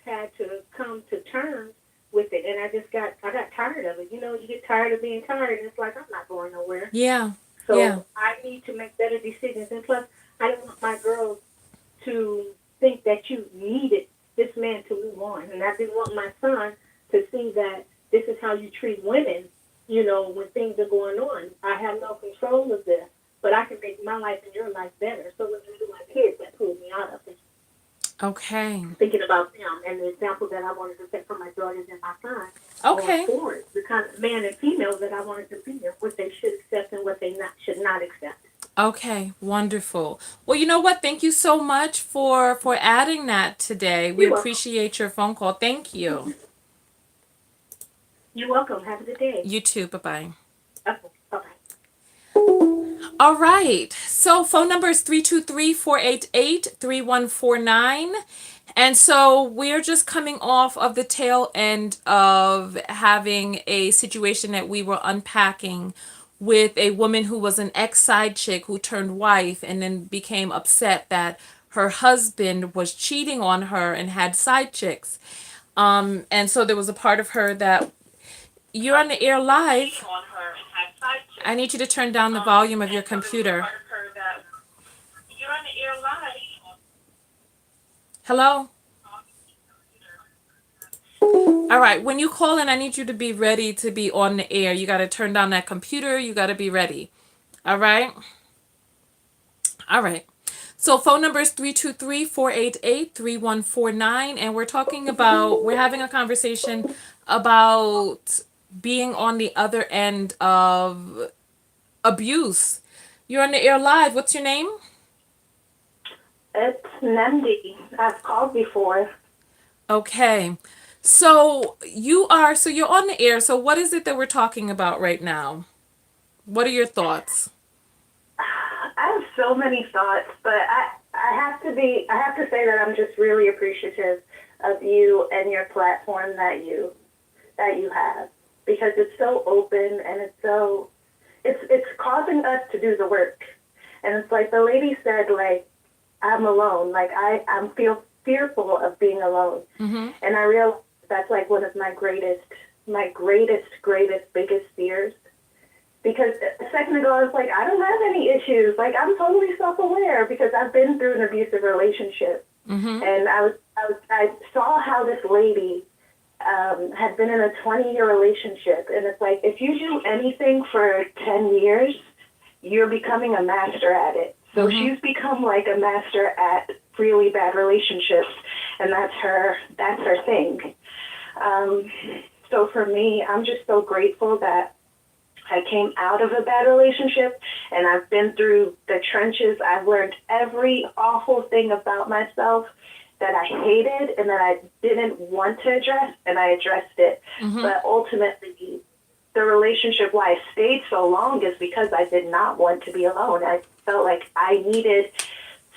had to come to terms with it, and I got tired of it. You get tired of being tired, and it's like I'm not going nowhere. Yeah. So Yeah. I need to make better decisions, and plus, I don't want my girls to think that you needed this man to move on, and I didn't want my son to see that this is how you treat women. When things are going on, I have no control of this, but I can make my life and your life better. So when you do my kids, that pulled me out of it. Okay. Thinking about them and the example that I wanted to set for my daughters and my son. Okay. Going forward, the kind of man and female that I wanted to be and what they should accept and what they should not accept. Okay. Wonderful. Well, you know what? Thank you so much for adding that today. We You're welcome. appreciate your phone call. Thank you. You're welcome. Have a good day. You too. Bye-bye. Okay. Bye-bye. All right. So phone number is 323-488-3149. And so we're just coming off of the tail end of having a situation that we were unpacking with a woman who was an ex-side chick who turned wife and then became upset that her husband was cheating on her and had side chicks. And so there was a part of her that you're on the air live. I need you to turn down the volume of your computer. Hello? All right. When you call in, I need you to be ready to be on the air. You got to turn down that computer. You got to be ready. All right? All right. So phone number is 323-488-3149. And we're having a conversation about being on the other end of abuse. You're on the air live. What's your name? It's Nandi. I've called before. Okay. So you're on the air. So what is it that we're talking about right now? What are your thoughts? I have so many thoughts, but I have to say that I'm just really appreciative of you and your platform that you have, because it's so open and it's causing us to do the work. And it's like the lady said, like, I'm alone. Like I'm feel fearful of being alone. Mm-hmm. And I realize that's like one of my greatest, biggest fears. Because a second ago, I was like, I don't have any issues. Like, I'm totally self-aware because I've been through an abusive relationship. Mm-hmm. And I saw how this lady had been in a 20-year relationship. And it's like, if you do anything for 10 years, you're becoming a master at it. So she's become like a master at really bad relationships. And that's her thing. So for me, I'm just so grateful that I came out of a bad relationship and I've been through the trenches. I've learned every awful thing about myself that I hated and that I didn't want to address, and I addressed it. Mm-hmm. But ultimately, the relationship why I stayed so long is because I did not want to be alone. I felt like I needed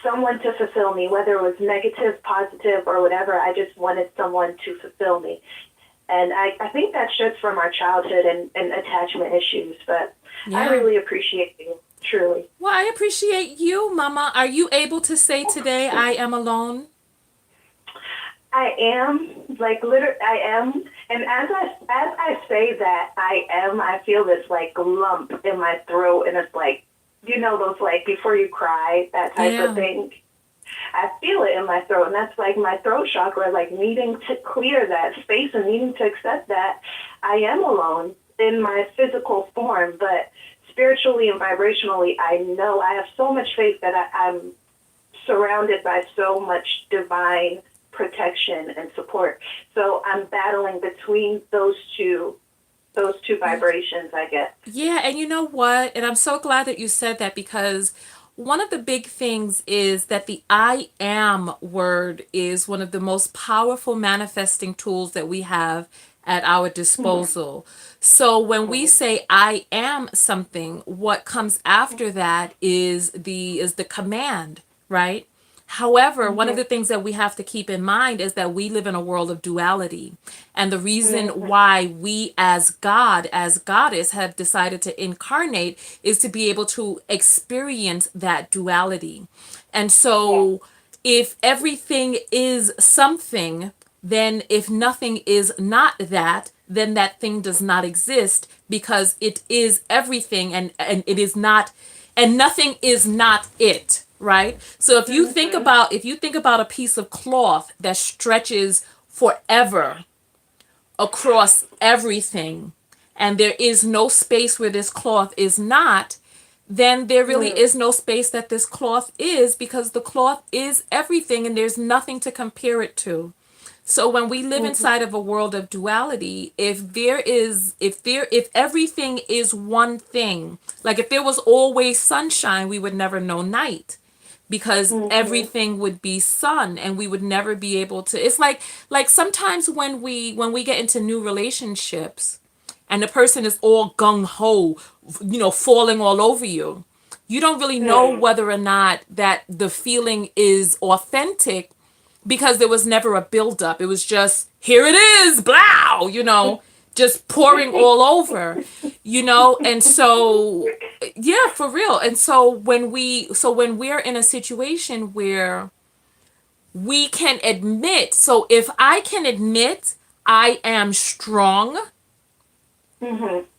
someone to fulfill me, whether it was negative, positive, or whatever. I just wanted someone to fulfill me. And I think that's just from our childhood and attachment issues. But Yeah. I really appreciate you, truly. Well, I appreciate you, Mama. Are you able to say today, I am alone? I am, like, literally, I am. And as I say that I am, I feel this, like, lump in my throat, and it's like, you know, those, like, before you cry, that type of Yeah. thing. I feel it in my throat, and that's, like, my throat chakra, like, needing to clear that space and needing to accept that I am alone in my physical form, but spiritually and vibrationally, I know I have so much faith that I'm surrounded by so much divine protection and support. So I'm battling between those two vibrations, I guess. Yeah, and you know what? And I'm so glad that you said that, because one of the big things is that the I am word is one of the most powerful manifesting tools that we have at our disposal. So when we say I am something, what comes after that is the command, right? However, one of the things that we have to keep in mind is that we live in a world of duality. And the reason why we, as God, as Goddess, have decided to incarnate is to be able to experience that duality. And Yeah. so, if everything is something, then if nothing is not that, then that thing does not exist, because it is everything, and it is not, and nothing is not it, right? So if you think about a piece of cloth that stretches forever across everything, and there is no space where this cloth is not, then there really is no space that this cloth is, because the cloth is everything and there's nothing to compare it to. So when we live inside of a world of duality, if everything is one thing, like if there was always sunshine, we would never know night, because everything would be sun, and we would never be able to. It's like sometimes when we get into new relationships, and the person is all gung ho, falling all over you. You don't really know whether or not that the feeling is authentic, because there was never a buildup. It was just, here it is, blow, just pouring all over, and so, yeah, for real. And so when we're in a situation where we can admit, so if I can admit I am strong,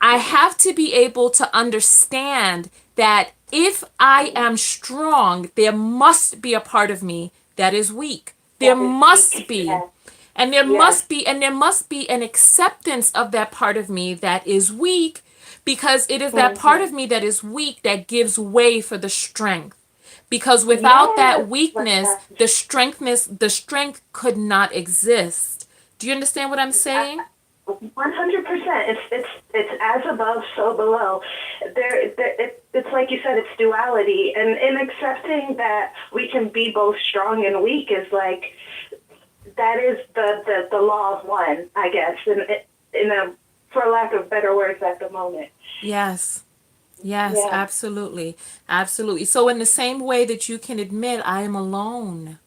I have to be able to understand that if I am strong, there must be a part of me that is weak. There That is must weak. be. Yes. And there Yes. must be, an acceptance of that part of me that is weak, because it is that part of me that is weak that gives way for the strength. Because without that Yes. weakness, the strength could not exist. Do you understand what I'm saying? 100%. It's as above, so below. It's like you said, it's duality, and in accepting that we can be both strong and weak is like, that is the law of one, I guess, for lack of better words at the moment. Yes. Yes, Yeah. absolutely. Absolutely. So in the same way that you can admit I am alone,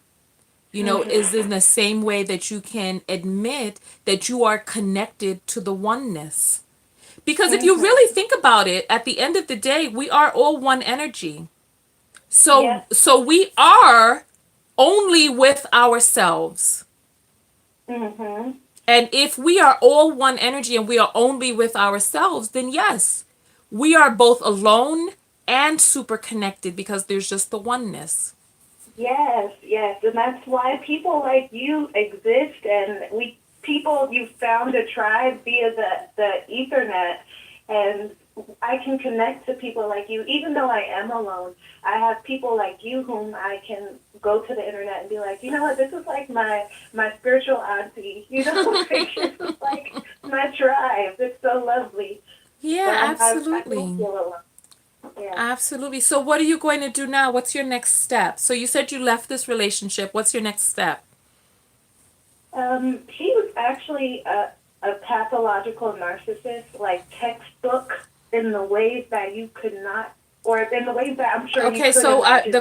is in the same way that you can admit that you are connected to the oneness. Because if you really think about it, at the end of the day, we are all one energy. So Yes. so we are only with ourselves. Mm-hmm. And if we are all one energy and we are only with ourselves, then yes, we are both alone and super connected, because there's just the oneness. Yes, yes, and that's why people like you exist, and you found a tribe via the Ethernet, and I can connect to people like you, even though I am alone. I have people like you whom I can go to the internet and be like, you know what, this is like my spiritual auntie, like, this is like my tribe. It's so lovely. So Yeah, I don't absolutely. feel alone. Yeah. Absolutely. So what are you going to do now? What's your next step? So you said you left this relationship. What's your next step? He was actually a pathological narcissist, like textbook, in the ways that you could not, or in the ways that I'm sure you Okay, could so imagine.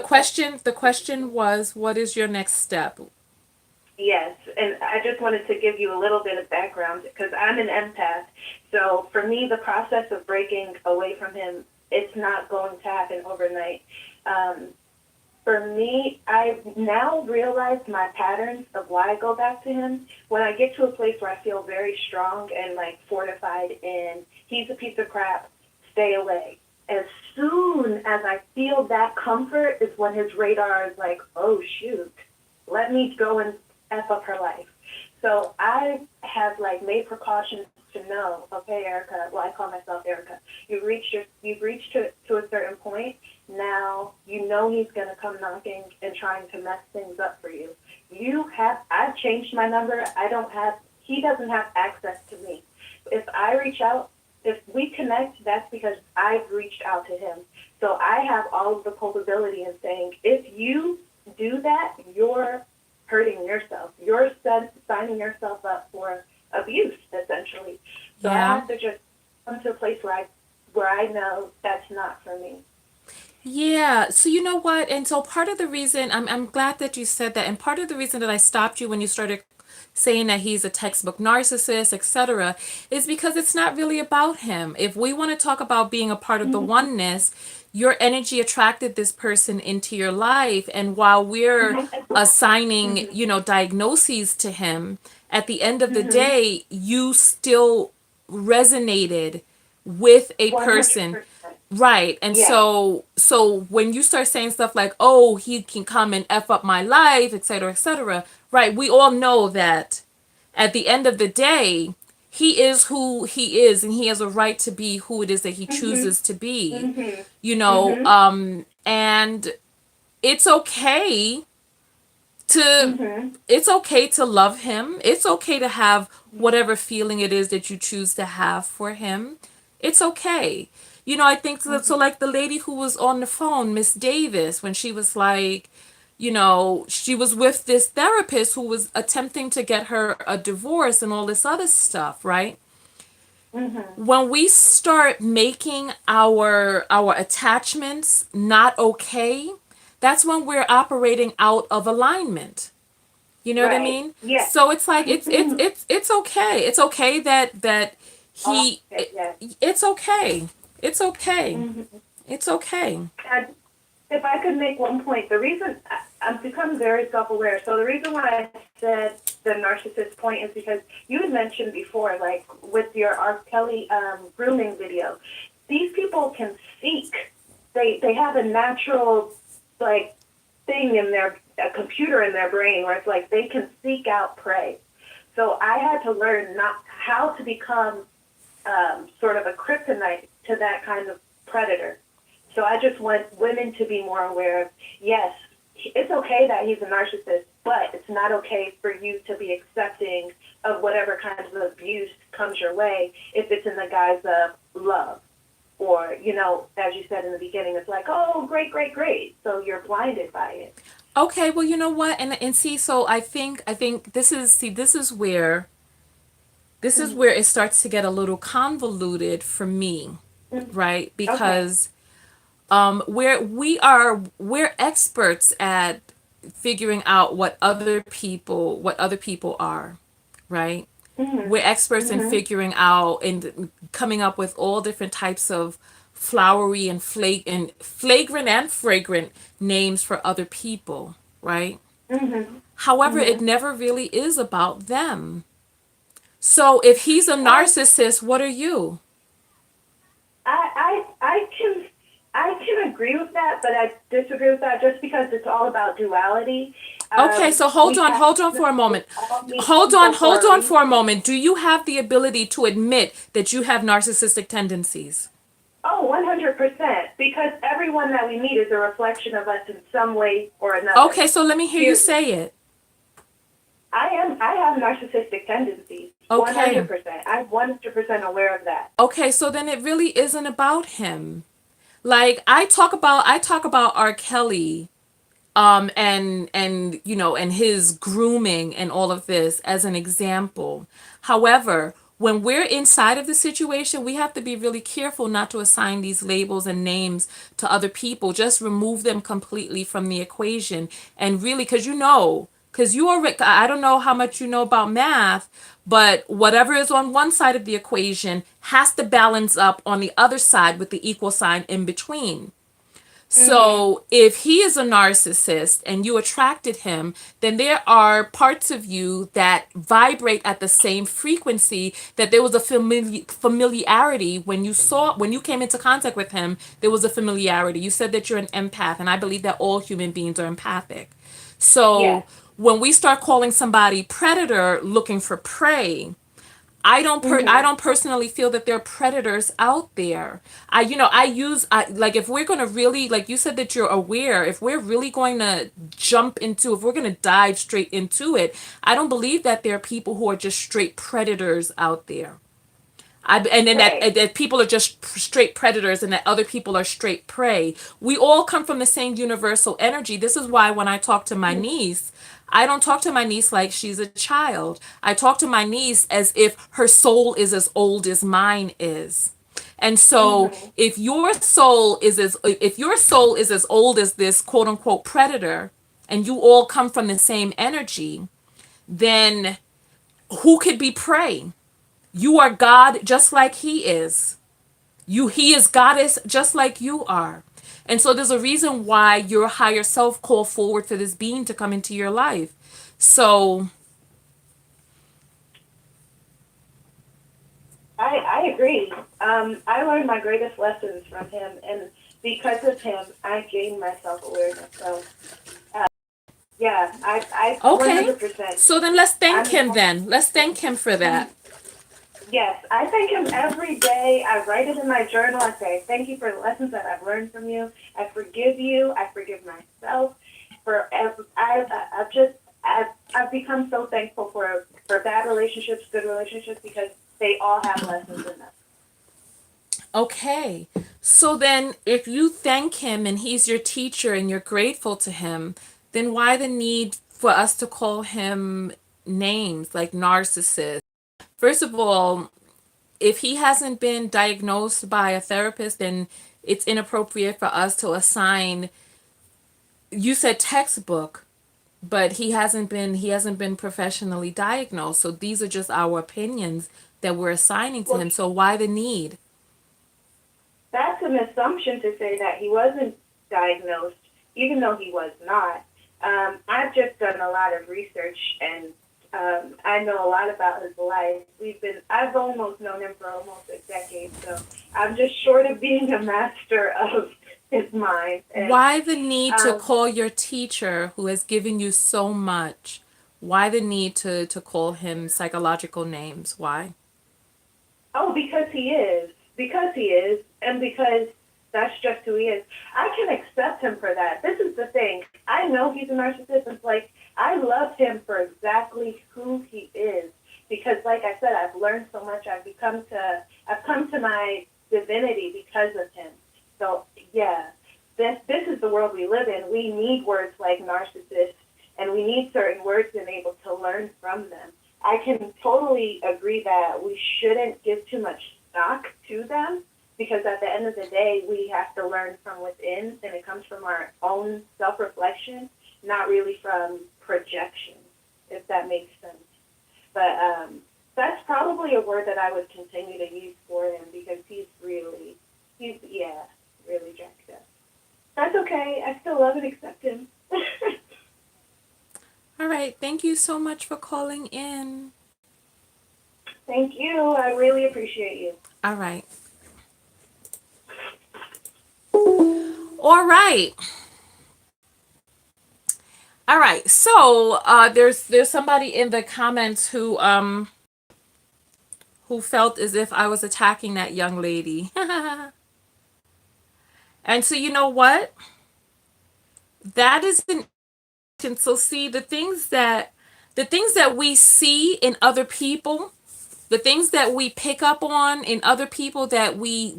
the question was, what is your next step? Yes, and I just wanted to give you a little bit of background because I'm an empath. So for me, the process of breaking away from him, it's not going to happen overnight. Um, For me, I now realize my patterns of why I go back to him. When I get to a place where I feel very strong and like fortified and he's a piece of crap, stay away. As soon as I feel that comfort is when his radar is like, oh shoot, let me go and F up her life. So I have like made precautions to know, okay, Erica, well I call myself Erica, you've reached to a certain point. Now you know he's gonna come knocking and trying to mess things up for you. I've changed my number. He doesn't have access to me. If I reach out, if we connect, that's because I've reached out to him. So I have all of the culpability in saying, if you do that, you're hurting yourself. You're signing yourself up for abuse, essentially. So I have to just come to a place where I know that's not for me. Yeah, so you know what? And so part of the reason I'm glad that you said that, and part of the reason that I stopped you when you started saying that he's a textbook narcissist, etc., is because it's not really about him. If we want to talk about being a part of the oneness, your energy attracted this person into your life, and while we're assigning, diagnoses to him, at the end of the day, you still resonated with a person. 100%. Right. And Yes. so when you start saying stuff like, "Oh, he can come and F up my life," et cetera, et cetera, right? We all know that at the end of the day, he is who he is and he has a right to be who it is that he chooses to be. And it's okay to it's okay to love him. It's okay to have whatever feeling it is that you choose to have for him. It's okay. I think so, like the lady who was on the phone, Miss Davis, when she was like, she was with this therapist who was attempting to get her a divorce and all this other stuff, right? When we start making our attachments not okay, that's when we're operating out of alignment. You know what I Right. mean? Yes. So it's like it's okay. It's okay that he Yes. it's okay. It's okay. It's okay. And if I could make one point, the reason I've become very self-aware. So the reason why I said the narcissist point is because you had mentioned before, like with your R. Kelly grooming video, these people can seek. They have a natural like thing in a computer in their brain where it's like they can seek out prey. So I had to learn not how to become sort of a kryptonite to that kind of predator. So I just want women to be more aware of, yes, it's okay that he's a narcissist, but it's not okay for you to be accepting of whatever kinds of abuse comes your way if it's in the guise of love. Or, as you said in the beginning, it's like, oh, great, great, great. So you're blinded by it. Okay, well, you know what? And see, so I think this is where it starts to get a little convoluted for me, right? Okay. Because we're experts at figuring out what other people are, right? We're experts in figuring out and coming up with all different types of flowery and flagrant and fragrant names for other people, right? However, it never really is about them. So if he's a I, narcissist, what are you? I can agree with that, but I disagree with that just because it's all about duality. Okay, so hold We on, have hold on for a moment. all meet Hold on, people hold for a on for a reason. moment. Do you have the ability to admit that you have narcissistic tendencies? Oh, 100%. Because everyone that we meet is a reflection of us in some way or another. Okay, so let me hear you Period. say it. I have narcissistic tendencies. Okay. 100%. I'm 100% aware of that. Okay, so then it really isn't about him. Like I talk about R. Kelly and his grooming and all of this as an example. However, when we're inside of the situation, we have to be really careful not to assign these labels and names to other people. Just remove them completely from the equation. And really, because you already, I don't know how much you know about math, but whatever is on one side of the equation has to balance up on the other side with the equal sign in between. Mhm. So if he is a narcissist and you attracted him, then there are parts of you that vibrate at the same frequency, that there was a familiarity when you came into contact with him, there was a familiarity. You said that you're an empath, and I believe that all human beings are empathic. So Yes. when we start calling somebody predator looking for prey, I Mhm. don't personally feel that there are predators out there. Like, if we're going to really, like you said that you're aware, if we're really going to if we're going to dive straight into it, I don't believe that there are people who are just straight predators out there. And then Right. that people are just straight predators and that other people are straight prey. We all come from the same universal energy. This is why when I talk to my niece, I don't talk to my niece like she's a child. I talk to my niece as if her soul is as old as mine is. And so Mhm. if your soul is as old as this quote unquote predator, and you all come from the same energy, then who could be prey? You are God just like he is. He is goddess just like you are. And so there's a reason why your higher self called forward for this being to come into your life. So, I agree. I learned my greatest lessons from him, and because of him, I gained my self awareness. So, yeah, I okay. 100%. So then let's thank I'm him then. Let's thank him for that. Yes, I thank him every day. I write it in my journal. I say, thank you for the lessons that I've learned from you. I forgive you. I forgive myself. I've just, I've become so thankful for bad relationships, good relationships, because they all have lessons in them. Okay. So then if you thank him and he's your teacher and you're grateful to him, then why the need for us to call him names like narcissist? First of all, if he hasn't been diagnosed by a therapist, then it's inappropriate for us to assign, you said textbook, but he hasn't been professionally diagnosed. So these are just our opinions that we're assigning to Well, him. So why the need? that's an assumption to say that he wasn't diagnosed, even though he was not. I've just done a lot of research, and I know a lot about his life. I've almost known him for almost a decade, so I'm just short of being a master of his mind. And Why the need to um, call your teacher who has given you so much? Why the need to call him psychological names? Why? Oh, because he is, and because that's just who he is. I can accept him for that. This is the thing. I know he's a narcissist. It's like I love him for exactly who he is because, like I said, I've learned so much. I've come to my divinity because of him. So yeah, this is the world we live in. We need words like narcissist, and we need certain words and able to learn from them. I can totally agree that we shouldn't give too much stock to them because at the end of the day, we have to learn from within, and it comes from our own self-reflection, not really from projection, if that makes sense. But that's probably a word that I would continue to use for him because really jacked up. That's okay. I still love and accept him. All right. Thank you so much for calling in. Thank you. I really appreciate you. All right. All right. All right. So there's somebody in the comments who felt as if I was attacking that young lady. And so you know what? That is an so see the things that we see in other people, the things that we pick up on in other people that we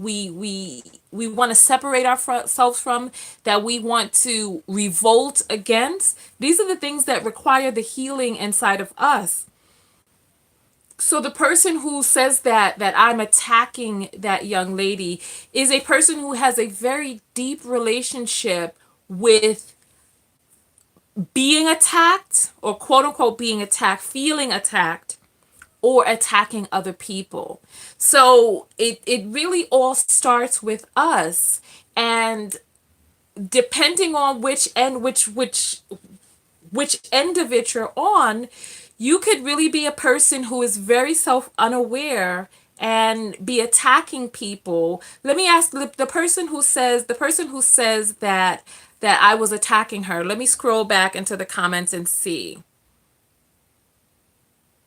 want to separate ourselves from, that we want to revolt against, these are the things that require the healing inside of us. So the person who says that I'm attacking that young lady is a person who has a very deep relationship with being attacked, or quote unquote being attacked, feeling attacked, or attacking other people. So it really all starts with us. And depending on which end of it you're on, you could really be a person who is very self unaware and be attacking people. Let me ask the person who says that I was attacking her. Let me scroll back into the comments and see.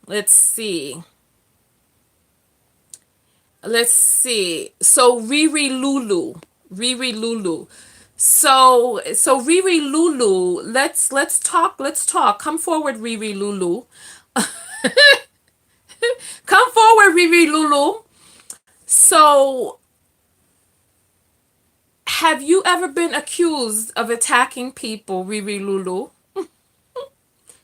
Let's see. Let's see. So Riri Lulu. So Riri Lulu, let's talk. Let's talk. Come forward, Riri Lulu. Come forward, Riri Lulu. So, have you ever been accused of attacking people, Riri Lulu?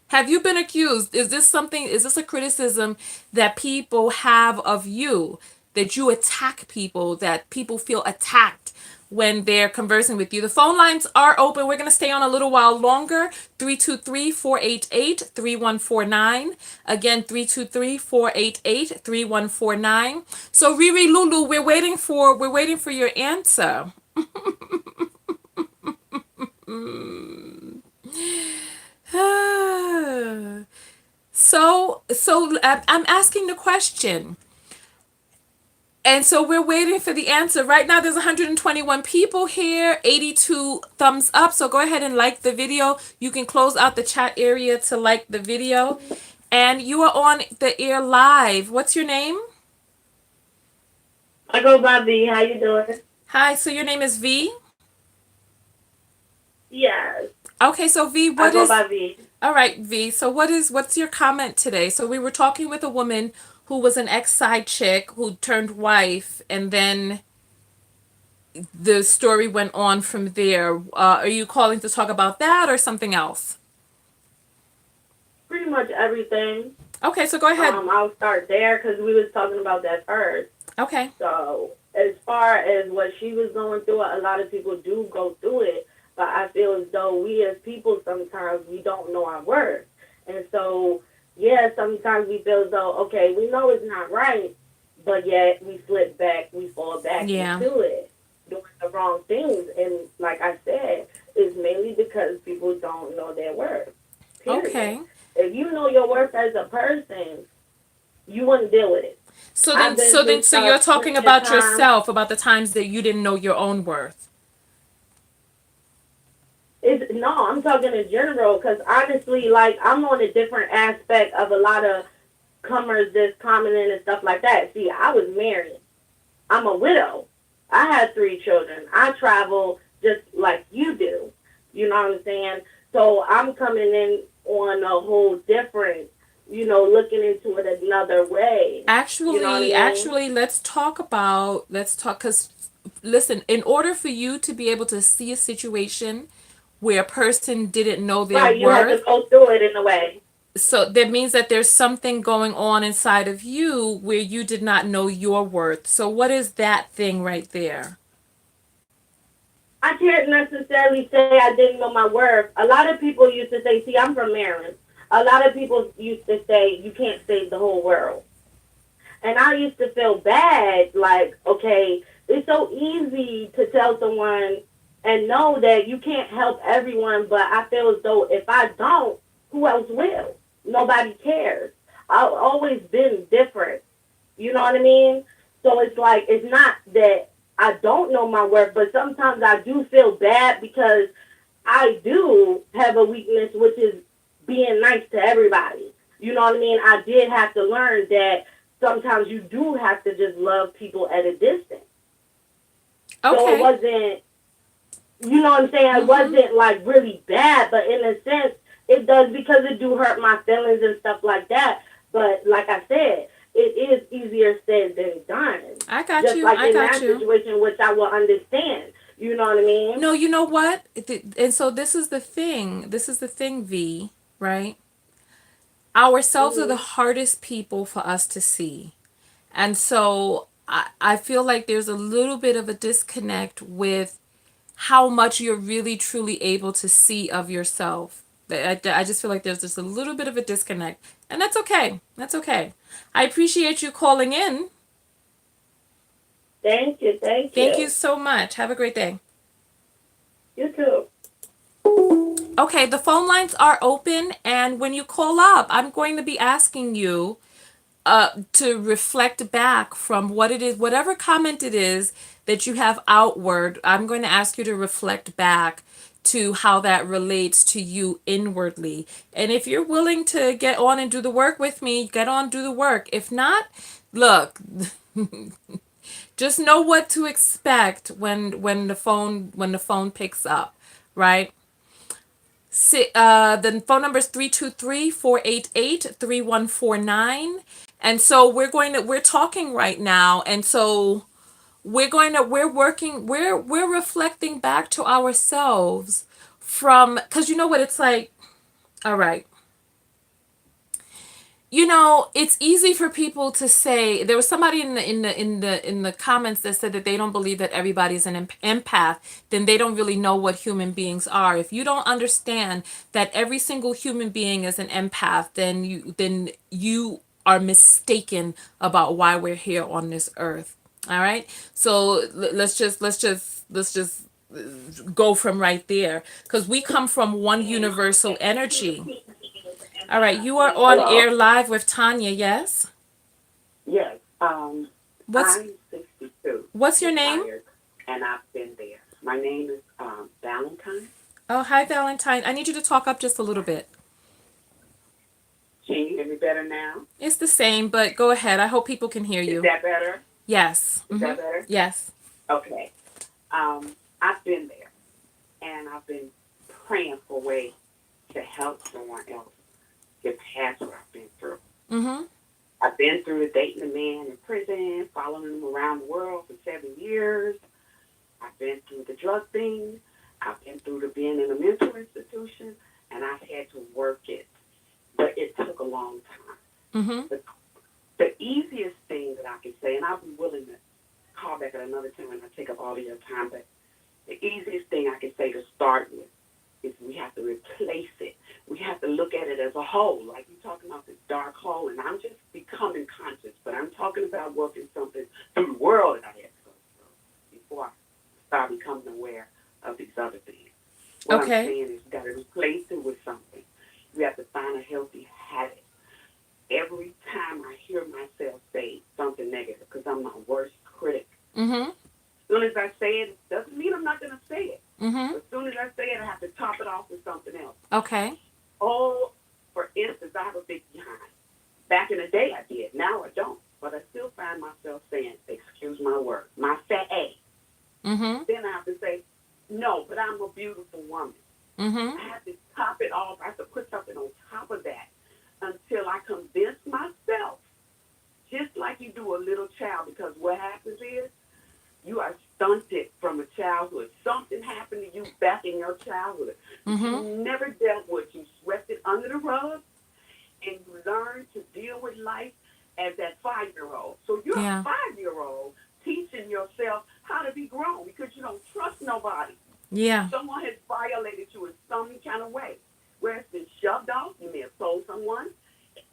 Have you been accused? Is this a criticism that people have of you? That you attack people, that people feel attacked when they're conversing with you? The phone lines are open. We're going to stay on a little while longer. 323-488-3149. Again, 323-488-3149. So Riri Lulu, we're waiting for your answer. So I'm asking the question. And so we're waiting for the answer. Right now there's 121 people here, 82 thumbs up. So go ahead and like the video. You can close out the chat area to like the video. And you are on the air live. What's your name? I go by V. How you doing? Hi, so your name is V? Yes. Okay, so V, I go by V. All right, V. So what's your comment today? So we were talking with a woman who was an ex-Sidechick who turned wife, and then the story went on from there. Are you calling to talk about that or something else? Pretty much everything. Okay, so go ahead. I'll start there because we was talking about that first. Okay. So as far as what she was going through, a lot of people do go through it, but I feel as though we as people sometimes we don't know our worth, and so yeah, sometimes we feel as though okay, we know it's not right, but yet we slip back, we fall back into it, doing the wrong things, and like I said, it's mainly because people don't know their worth. Period. Okay. If you know your worth as a person, you wouldn't deal with it. So you're talking about yourself, about the times that you didn't know your own worth. No, I'm talking in general because honestly, like I'm on a different aspect of a lot of comers that's commenting and stuff like that. See, I was married. I'm a widow. I had 3 children. I travel just like you do. You know what I'm saying? So I'm coming in on a whole different, looking into it another way. Actually, let's talk, because, listen, in order for you to be able to see a situation where a person didn't know their worth. You have to go through it in a way. So that means that there's something going on inside of you where you did not know your worth. So what is that thing right there? I can't necessarily say I didn't know my worth. A lot of people used to say, see, I'm from Maryland. A lot of people used to say, you can't save the whole world. And I used to feel bad, like, okay, it's so easy to tell someone and know that you can't help everyone, but I feel as though if I don't, who else will? Nobody cares. I've always been different. You know what I mean? So it's like, it's not that I don't know my worth, but sometimes I do feel bad because I do have a weakness, which is being nice to everybody. You know what I mean? I did have to learn that sometimes you do have to just love people at a distance. Okay. So it wasn't, you know what I'm saying? It wasn't like really bad, but in a sense, it does because it do hurt my feelings and stuff like that. But like I said, it is easier said than done. I got Just you. like I in got that you. situation, which I will understand. You know what I mean? No, you know what? And so this is the thing. This is the thing, V, right? Ourselves are the hardest people for us to see. And so I feel like there's a little bit of a disconnect with how much you're really, truly able to see of yourself. I just feel like there's just a little bit of a disconnect. And that's okay. That's okay. I appreciate you calling in. Thank you. Thank you so much. Have a great day. You too. Okay, the phone lines are open, and when you call up, I'm going to be asking you to reflect back from what it is, whatever comment it is that you have outward. I'm going to ask you to reflect back to how that relates to you inwardly. And if you're willing to get on and do the work with me, get on, do the work. If not, look, just know what to expect when the phone picks up, right? The phone number is 323-488-3149. And so we're talking right now. And so we're reflecting back to ourselves from, because you know what it's like. All right. It's easy for people to say. There was somebody in the comments that said that they don't believe that everybody's an empath. Then they don't really know what human beings are. If you don't understand that every single human being is an empath, then you are mistaken about why we're here on this earth. All right. So let's just go from right there, because we come from one universal energy. All right, you are on Hello. air live with Tonya, yes? Yes. What's I'm 62, what's your name? retired, and I've been there. My name is Valentine. Oh, hi Valentine. I need you to talk up just a little bit. Can you hear me better now? It's the same, but go ahead. I hope people can hear Is you. that better? Yes. Is that better? Yes. Okay. I've been there, and I've been praying for ways to help someone else get past what I've been through. Mm-hmm. I've been through dating a man in prison, following him around the world for 7 years. I've been through the drug thing. I've been through the being in a mental institution, and I've had to work it. But it took a long time. Mm-hmm. The easiest thing that I can say, and I'll be willing to call back at another time and I take up all of your time, but the easiest thing I can say to start with is we have to replace it. We have to look at it as a whole. Like you're talking about this dark hole, and I'm just becoming conscious, but I'm talking about working something through the world that I had to go through before I start becoming aware of these other things. What Okay. I'm saying is you got to replace it with something. You have to find a healthy habit. Every time I hear myself say something negative, because I'm my worst critic, Mm-hmm. as soon as I say it, doesn't mean I'm not going to say it. Mm-hmm. As soon as I say it, I have to top it off with something else. Okay. Oh, for instance, I have a big behind. Back in the day, I did. Now I don't. But I still find myself saying, excuse my word, my fat A. Mm-hmm. Then I have to say, no, but I'm a beautiful woman. Mm-hmm. I have to top it off. I have to put something on top of that until I convince myself, just like you do a little child, because what happens is you are stunted from a childhood. Something happened to you back in your childhood that Mm-hmm. you never dealt with. You swept it under the rug, and you learned to deal with life as that 5-year-old. So you're Yeah. a 5-year-old teaching yourself how to be grown because you don't trust nobody. Yeah. Someone has violated you in some kind of way, where it's been shoved off. You may have told someone,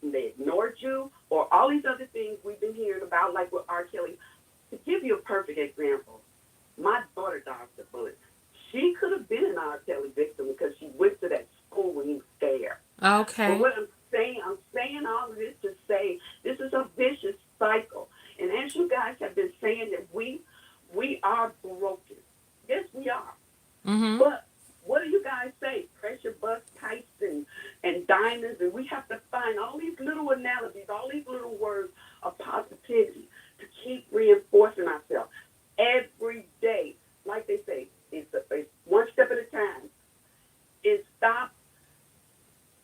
they ignored you, or all these other things we've been hearing about, like with R. Kelly. To give you a perfect example, my daughter dodged a bullet. She could have been an R. Kelly victim because she went to that school when he was there. But Okay. what I'm saying all of this to say this is a vicious cycle. And as you guys have been saying that we are broken. Yes, we are. Mm-hmm. But what do you guys say? Pressure bust pipes and diamonds, and we have to find all these little analogies, all these little words of positivity to keep reinforcing ourselves every day. Like they say, it's one step at a time. And stop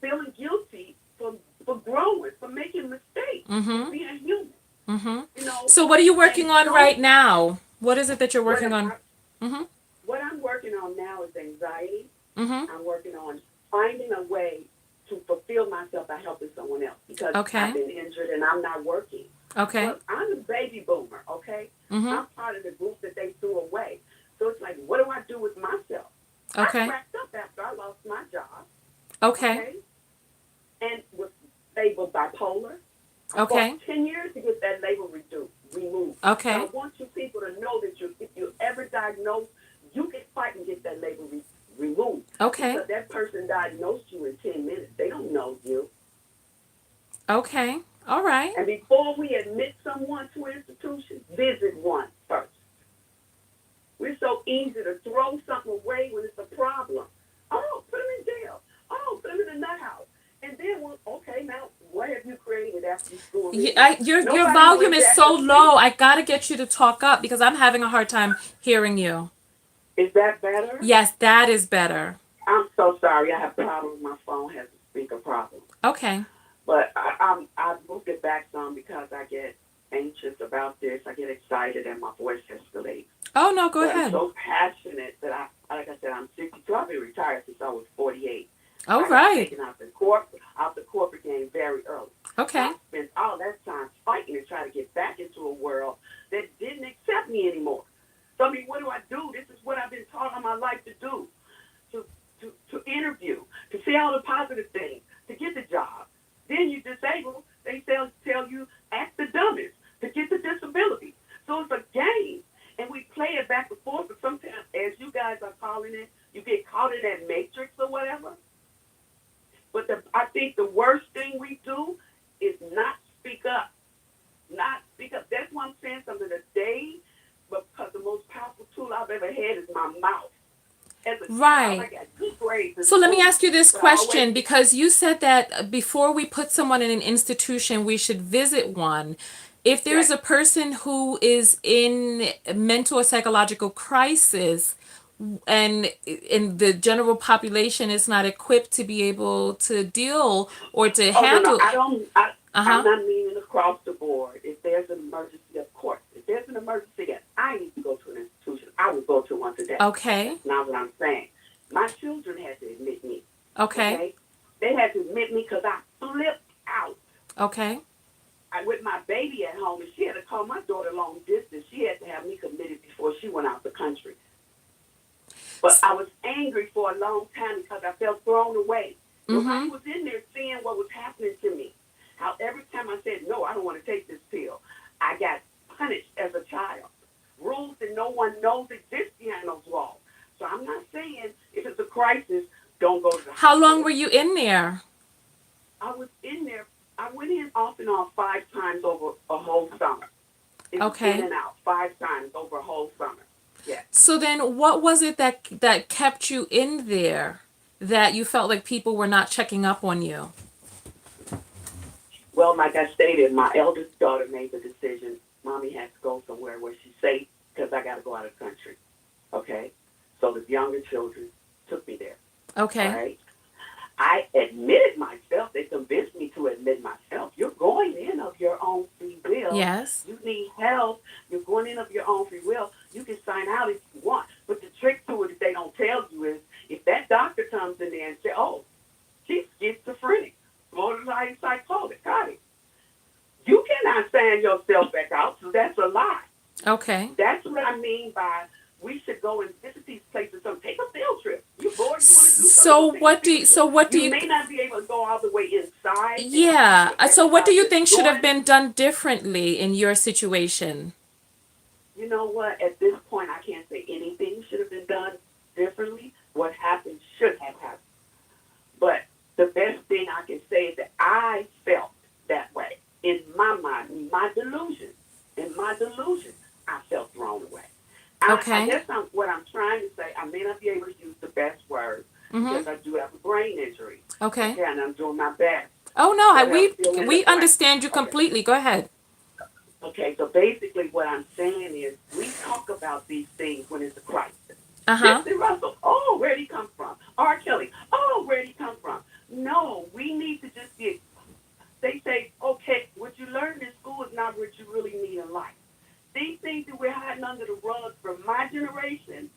feeling guilty for growing, for making mistakes, Mm-hmm. for being human. Mm-hmm. You know, So what are you and working on right don't now? What is it that you're what working am on? I Mm-hmm. what I'm working on now is anxiety. Mm-hmm. I'm working on finding a way to fulfill myself by helping someone else because Okay. I've been injured and I'm not working. Okay. Well, I'm a baby boomer, okay? Mm-hmm. I'm part of the group that they threw away. So it's like, what do I do with myself? I Okay. cracked up after I lost my job, Okay. okay? And was labeled bipolar. I Okay. fought 10 years to get that label removed. Okay. So I want you people to know that if you're ever diagnosed, you can fight and get that label Okay. Because that person diagnosed you in 10 minutes. They don't know you. Okay. All right. And before we admit someone to an institution, visit one first. We're so easy to throw something away when it's a problem. Oh, put them in jail. Oh, put them in the nut house. And then, well, okay, now what have you created after school? Your volume is so low. I gotta get you to talk up because I'm having a hard time hearing you. Is that better? Yes, that is better. I'm so sorry. I have a problem with my phone. Has a speaker problem. Okay. But I moved it back some because I get anxious about this. I get excited and my voice escalates. Oh no, go But ahead. I'm so passionate that like I said, I'm 62. I've been retired since I was 48. All I got right. taken out the corporate game very early. Okay. I spent all that time fighting to try to get back into a world that didn't accept me anymore. So I mean, what do? This is what I've been taught all my life to do. To interview, to say all the positive things, to get the job. Then you disable, they tell you act the dumbest to get the disability. So it's a game. And we play it back and forth, but sometimes, as you guys are calling it, you get caught in that matrix or whatever. But I think the worst thing we do is not speak up. Not speak up. That's why I'm saying something today, because the most powerful tool I've ever had is my mouth. Right. So let me ask you this question, because you said that before we put someone in an institution, we should visit one. If there's a person who is in mental or psychological crisis and in the general population is not equipped to be able to deal or to handle. No, I'm not meaning across the board. If there's an emergency, of course. If there's an emergency that I need to go to an institution, I would go to one today. Okay. That's not what I'm saying. My children had to admit me. Okay. They had to admit me because I flipped out. Okay. With my baby at home, and she had to call my daughter long distance. She had to have me committed before she went out the country. But I was angry for a long time because I felt thrown away. Nobody was in there seeing what was happening to me. How every time I said, no, I don't want to take this pill, I got punished as a child. Rules that no one knows exist behind those walls. So I'm not saying if it's a crisis, don't go to the How long were you in there? I was in there. I went in off and on 5 times over a whole summer. It was in and out 5 times over a whole summer. Yeah. So then what was it that kept you in there, that you felt like people were not checking up on you? Well, like I stated, my eldest daughter made the decision. Mommy has to go somewhere where she's safe because I got to go out of the country. Okay? So the younger children took me there. Okay. All right? I admitted myself. They convinced me to admit myself. You're going in of your own free will. Yes. You need help. You're going in of your own free will. You can sign out if you want. But the trick to it that they don't tell you is if that doctor comes in there and says, oh, she's schizophrenic, borderline psychotic, got it. You cannot sign yourself back out, so that's a lie. Okay. That's what I mean by we should go and visit these places. So take a field trip. You're bored. You want to do something. So what do you? You may not be able to go all the way inside. Yeah. So what do you think should have been done differently in your situation? You know what? At this point, I can't say anything should have been done differently. What happened should have happened. But the best thing I can say is that I felt that way. In my mind, in my delusion, I felt thrown away. Okay. I guess what I'm trying to say, I may not be able to use the best words because I do have a brain injury. Okay. And I'm doing my best. Oh, no, we understand you completely. Go ahead. Okay, so basically what I'm saying is we talk about these things when it's a crisis. Jesse Russell, oh, where'd he come from? R. Kelly, oh, where'd he come from? No, we need to just get, they say, okay, what you learned in school is not what you really need in life. These things that we're hiding under the rug from my generation,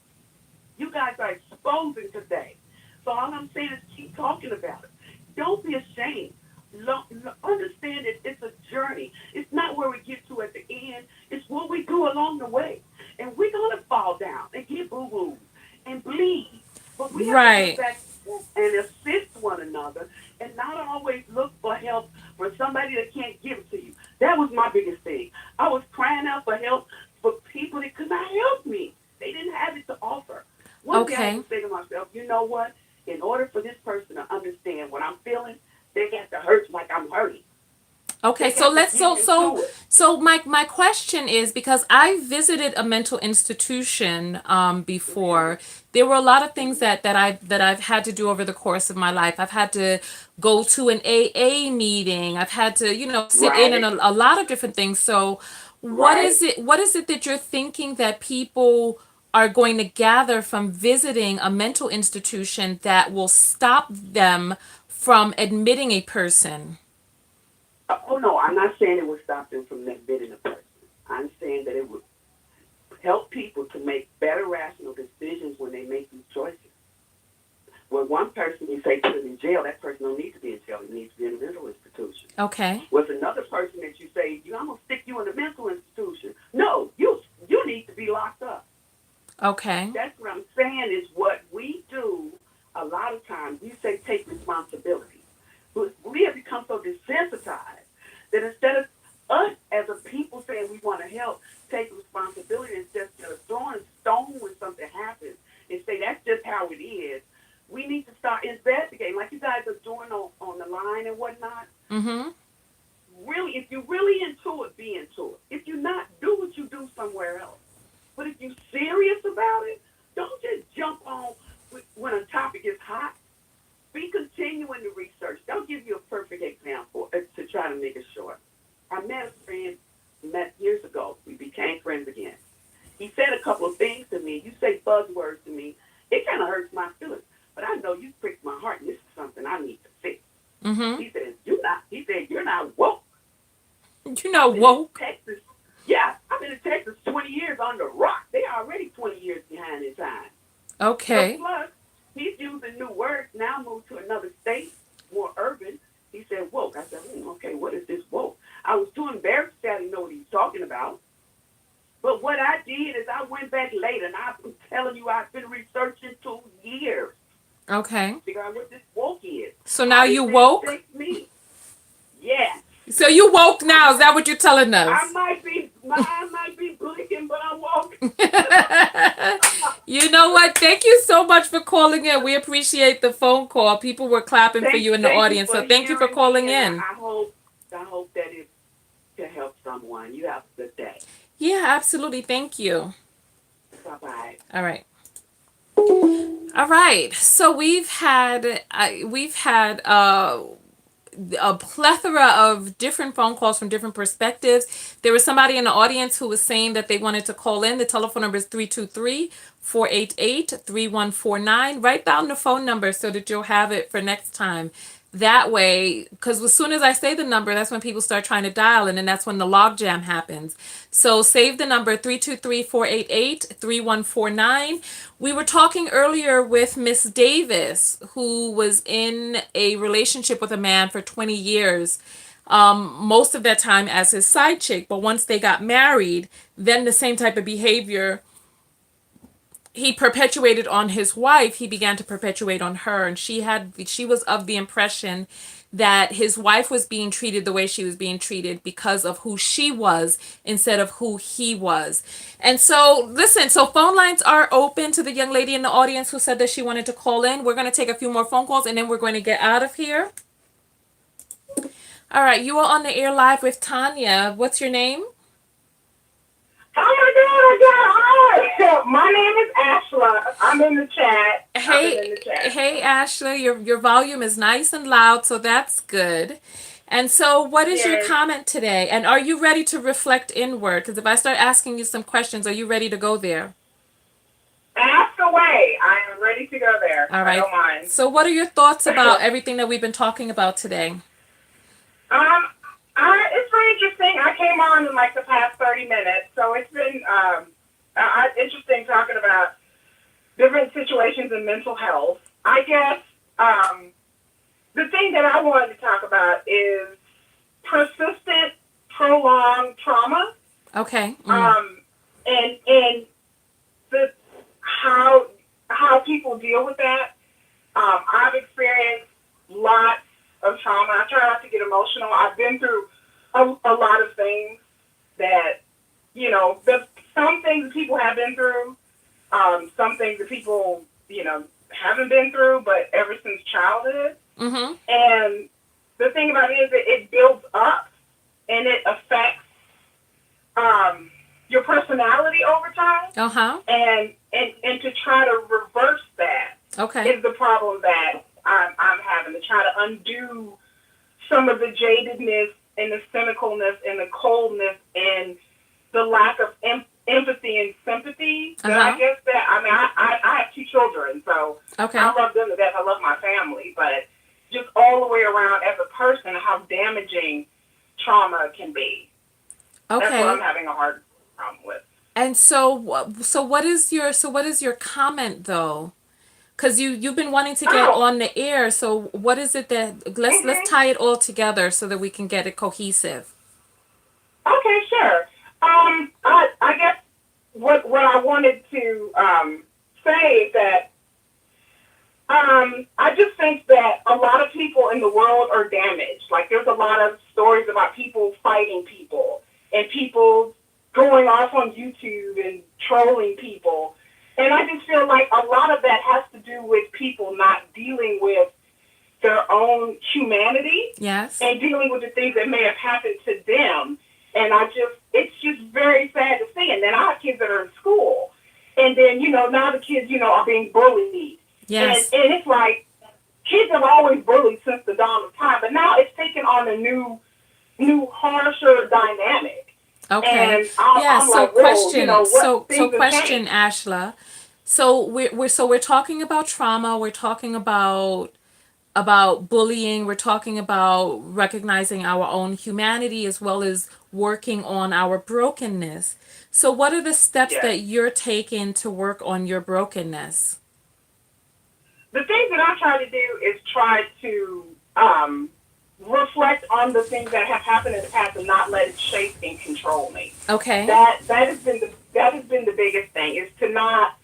you guys are exposing today. So all I'm saying is keep talking about it. Don't be ashamed. Understand that it's a journey. It's not where we get to at the end. It's what we do along the way. And we're going to fall down and get boo-boos and bleed. But we have to get back and assist one another and not always look for help for somebody that can't give it to you. That was my biggest thing. I was crying out for help for people that could not help me. They didn't have it to offer. One day I would say to myself, you know what? order for this person to understand what I'm feeling, they got to hurt like I'm hurting. Okay, They so got to let's get into it. so my question is, because I visited a mental institution before. There were a lot of things that I've had to do over the course of my life. I've had to go to an AA meeting. I've had to, sit in Right. on a lot of different things. So Right. what is it that you're thinking that people are going to gather from visiting a mental institution that will stop them from admitting a person? Oh no, I'm not saying it would stop them from admitting a person. I'm saying that it would help people to make better rational decisions when they make these choices. With one person, you say put him in jail, that person don't need to be in jail. He needs to be in a mental institution. Okay. With another person that you say, I'm going to stick you in a mental institution. No, you need to be locked up. Okay. That's what I'm saying is what we do a lot of times. We say take responsibility. But we have become so desensitized that instead of us as a people saying we want to help, take responsibility instead of throwing a stone when something happens and say that's just how it is, we need to start investigating like you guys are doing on the line and whatnot. Mm-hmm. Really, if you're really into it, be into it. If you're not, do what you do somewhere else. But if you're serious about it, don't just jump on when a topic is hot. Be continuing to research. I'll give you a perfect example to try to make it short. I met a friend years ago. We became friends again. He said a couple of things to me. You say buzzwords to me. It kind of hurts my feelings. But I know you pricked my heart, and this is something I need to fix. Mm-hmm. He said, you're not woke. You're not woke. Texas. Yeah, I've been in Texas 20 years on the rock. They already 20 years behind in time. Okay. So plus, he's using new words, now moved to another state, more urban. He said, woke. I said, okay, what is this woke? I was too embarrassed to know what he's talking about. But what I did is I went back later, and I'm telling you, I've been researching 2 years. Okay. Figure out what this woke is. So now you woke? Affect me. Yes. So you woke now, is that what you're telling I us? might be blinking, but I'm woke. You know what? Thank you so much for calling in. We appreciate the phone call. People were clapping for you in the Thank audience, you so for thank you for hearing calling me, and in. I hope that it can help someone. You have a good day. Yeah, absolutely. Thank you. Bye-bye. All right. All right. So we've had a plethora of different phone calls from different perspectives. There was somebody in the audience who was saying that they wanted to call in. The telephone number is 323-488-3149. Write down the phone number so that you'll have it for next time. That way, because as soon as I say the number, that's when people start trying to dial, and then that's when the logjam happens. So save the number 323-488-3149. We were talking earlier with Miss Davis, who was in a relationship with a man for 20 years. Most of that time as his side chick, but once they got married, then the same type of behavior he perpetuated on his wife, he began to perpetuate on her, and she was of the impression that his wife was being treated the way she was being treated because of who she was instead of who he was. And so, listen, so phone lines are open to the young lady in the audience who said that she wanted to call in. We're going to take a few more phone calls and then we're going to get out of here. All right, you are on the air live with Tonya. What's your name? Oh my God! My name is Ashla. I'm in the chat. Hey, Ashley, your volume is nice and loud, so that's good. And so, what is your comment today? And are you ready to reflect inward? Because if I start asking you some questions, are you ready to go there? Ask away. I am ready to go there. All right. I don't mind. So, what are your thoughts about everything that we've been talking about today? It's very interesting. I came on in like the past 30 minutes, so it's been interesting talking about different situations in mental health. I guess the thing that I wanted to talk about is persistent, prolonged trauma. Okay. And the how people deal with that. I've experienced lots of trauma. I try not to get emotional. I've been through a lot of things that, some things that people have been through, some things that people, haven't been through, but ever since childhood. Mm-hmm. And the thing about it is that it builds up and it affects your personality over time. Uh-huh. And to try to reverse that Okay. is the problem that I'm having, to try to undo some of the jadedness and the cynicalness and the coldness and the lack of empathy and sympathy. That I guess that, I mean, I have 2 children, so Okay. I love them to death. I love my family, but just all the way around as a person, how damaging trauma can be. That's what I'm Okay. having a hard problem with. And so what is your comment though? Because you've been wanting to get Oh, on the air. So what is it that let's hmm tie it all together so that we can get it cohesive. okay, sure. I guess what I wanted to say is that I just think that a lot of people in the world are damaged. Like, there's a lot of stories about people fighting people and people going off on YouTube and trolling people. And I just feel like a lot of that has to do with people not dealing with their own humanity Yes. and dealing with the things that may have happened to them. And it's just very sad to see. And then I have kids that are in school. And then, now the kids, are being bullied. Yes. And it's like, kids have always bullied since the dawn of time, but now it's taken on a new harsher dynamic. Okay. And I'm So like, whoa, question. what So things have question, changed. Ashla. So we're talking about trauma. We're talking about bullying. We're talking about recognizing our own humanity as well as working on our brokenness. So what are the steps Yes. that you're taking to work on your brokenness? The things that I'm trying to do is try to reflect on the things that have happened in the past and not let it shape and control me. Okay. That has been the biggest thing, is to not,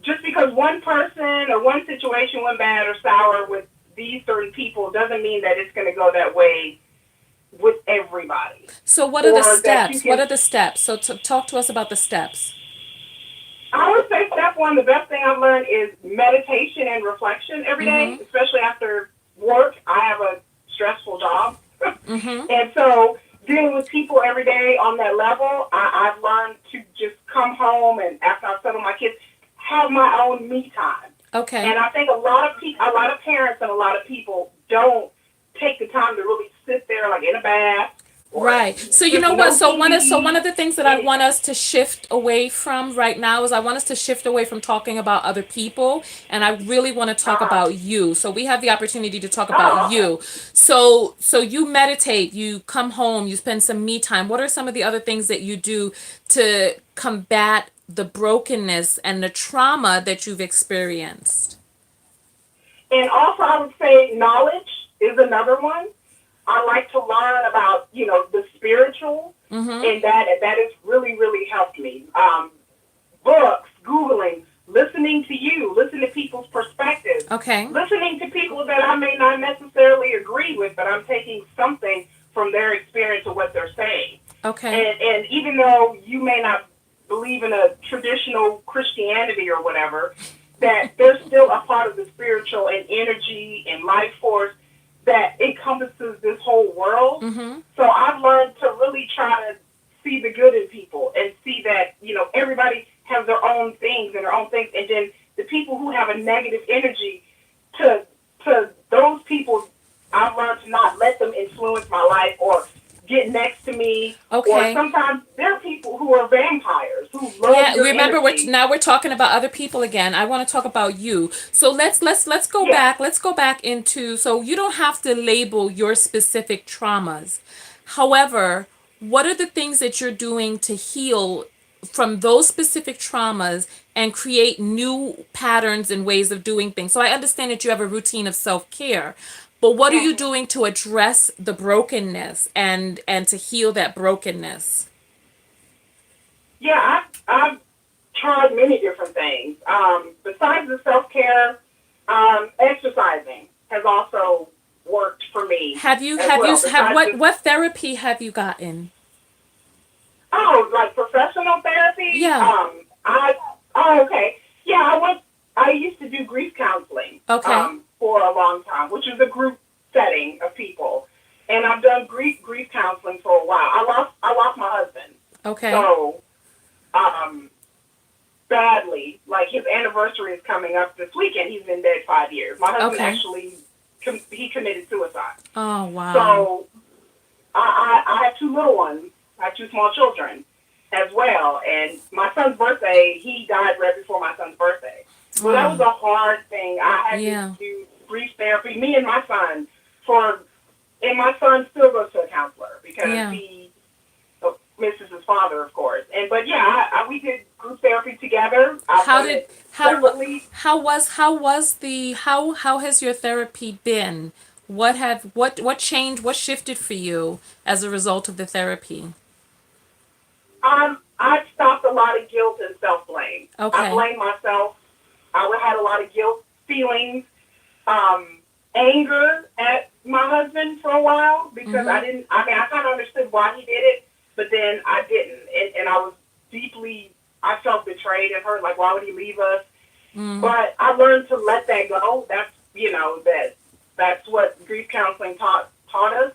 just because one person or one situation went bad or sour with these certain people doesn't mean that it's going to go that way with everybody. So what are the Or that you steps? What can, are the steps? So talk to us about the steps. I would say step one, the best thing I've learned is meditation and reflection every day, Mhm. especially after work. I have a stressful job. Mhm. And so dealing with people every day on that level, I've learned to just come home and after I've settled my kids, have my own me time. Okay. And I think a lot of parents and a lot of people don't take the time to really sit there like in a bath or Right. So you just know what? no So one of TV. the things that I want us to shift away from right now is I want us to shift away from talking about other people and I really want to talk Uh-huh. about you. So we have the opportunity to talk about Oh, okay. you. So you meditate, you come home, you spend some me time. What are some of the other things that you do to combat the brokenness and the trauma that you've experienced? And also I would say knowledge is another one. I like to learn about, the spiritual, Mhm. and that has really, really helped me. Books, Googling, listening to you, listening to people's perspectives, Okay. listening to people that I may not necessarily agree with, but I'm taking something from their experience of what they're saying. Okay. And even though you may not believe in a traditional Christianity or whatever, that there's still a part of the spiritual and energy and life force that encompasses this whole world. Mhm. So I've learned to really try to see the good in people and see that, everybody has their own things and their own things. And then the people who have a negative energy, to those people, I've learned to not let them influence my life or get next to me. Or Okay. sometimes there are people who are vampires who love Yeah, your remember energy. we're talking about other people again. I want to talk about you. So let's go Yeah. back. Let's go back into, so you don't have to label your specific traumas. However, what are the things that you're doing to heal from those specific traumas and create new patterns and ways of doing things? So I understand that you have a routine of self-care, but what are you Mhm. doing to address the brokenness and to heal that brokenness? Yeah, I've tried many different things. Besides the self-care, exercising has also worked for me as well. Besides just, what therapy have you gotten? like professional therapy, Yeah. okay. Yeah, I used to do grief counseling. Okay. for a long time, which is a group setting of people. And I've done grief counseling for a while. I lost my husband. Okay. So, badly, like his anniversary is coming up this weekend. He's been dead 5 years. My husband Okay. actually, he committed suicide. Oh, wow. So, I have two little ones. I have two small children as well. And my son's birthday, he died right before my son's birthday. So that was a hard thing. I had to do grief therapy, me and my son, and my son still goes to a counselor because he misses his father, of course. But we did group therapy together. How has your therapy been? What changed? What shifted for you as a result of the therapy? I stopped a lot of guilt and self-blame. Okay. I blamed myself. I had a lot of guilt feelings, anger at my husband for a while because I kind of understood why he did it, but then I didn't. And I was I felt betrayed and hurt, like, why would he leave us? But I learned to let that go. That's what grief counseling taught us.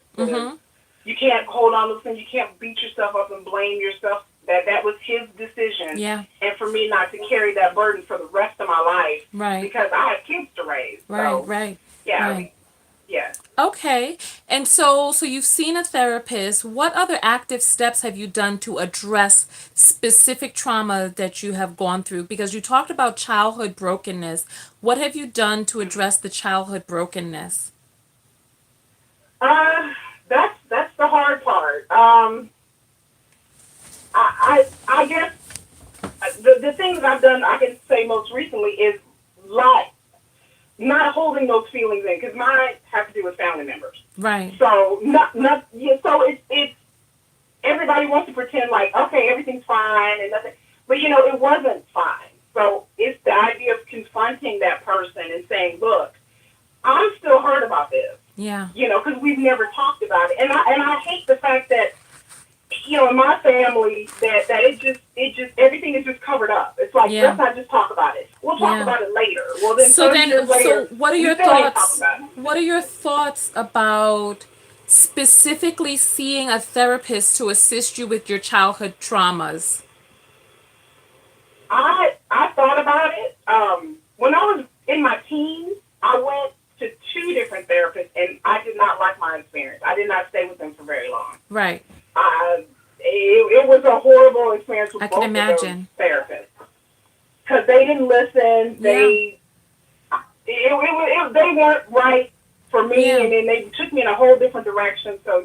You can't hold on to those things. You can't beat yourself up and blame yourself. That was his decision. Yeah. And for me not to carry that burden for the rest of my life. Right. Because I have kids to raise. Right. Yeah. Right. Yeah. Okay. And so you've seen a therapist. What other active steps have you done to address specific trauma that you have gone through? Because you talked about childhood brokenness. What have you done to address the childhood brokenness? That's the hard part. I guess the things I've done, I can say most recently, is not holding those feelings in, because mine have to do with family members. Right. So so it's everybody wants to pretend like, okay, everything's fine and nothing, but it wasn't fine. So it's the idea of confronting that person and saying, look, I'm still hurt about this. Yeah. Because we've never talked about it, and I hate the fact that in my family that it just everything is just covered up. It's like, let's not just talk about it. We'll talk about it later. Well, then so years later, what are your thoughts? What are your thoughts about specifically seeing a therapist to assist you with your childhood traumas? I thought about it. When I was in my teens, I went to two different therapists, and I did not like my experience. I did not stay with them for very long. Right. It was a horrible experience with both of those therapists because they didn't listen. They weren't right for me, and then they took me in a whole different direction. So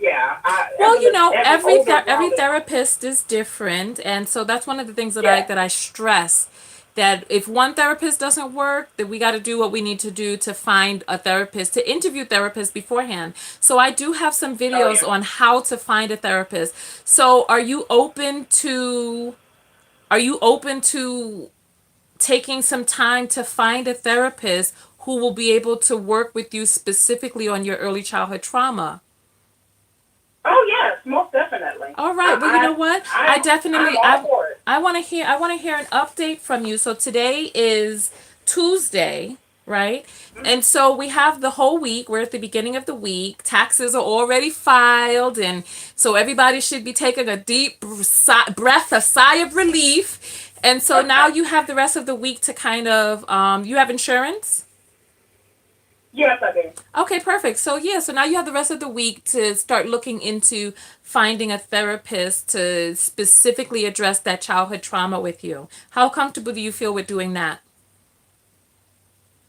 every therapist is different, and so that's one of the things that I stress. That if one therapist doesn't work, that we got to do what we need to do to find a therapist, to interview therapists beforehand. So I do have some videos on how to find a therapist. So are you open to taking some time to find a therapist who will be able to work with you specifically on your early childhood trauma? Oh yes, most definitely. All right. Well, you know what? I want to hear an update from you. So today is Tuesday, right? Mm-hmm. And so we have the whole week. We're at the beginning of the week. Taxes are already filed, and so everybody should be taking a deep breath, a sigh of relief. And so now you have the rest of the week to kind of you have insurance? Yes, I do. Okay, perfect. So now you have the rest of the week to start looking into finding a therapist to specifically address that childhood trauma with you. How comfortable do you feel with doing that?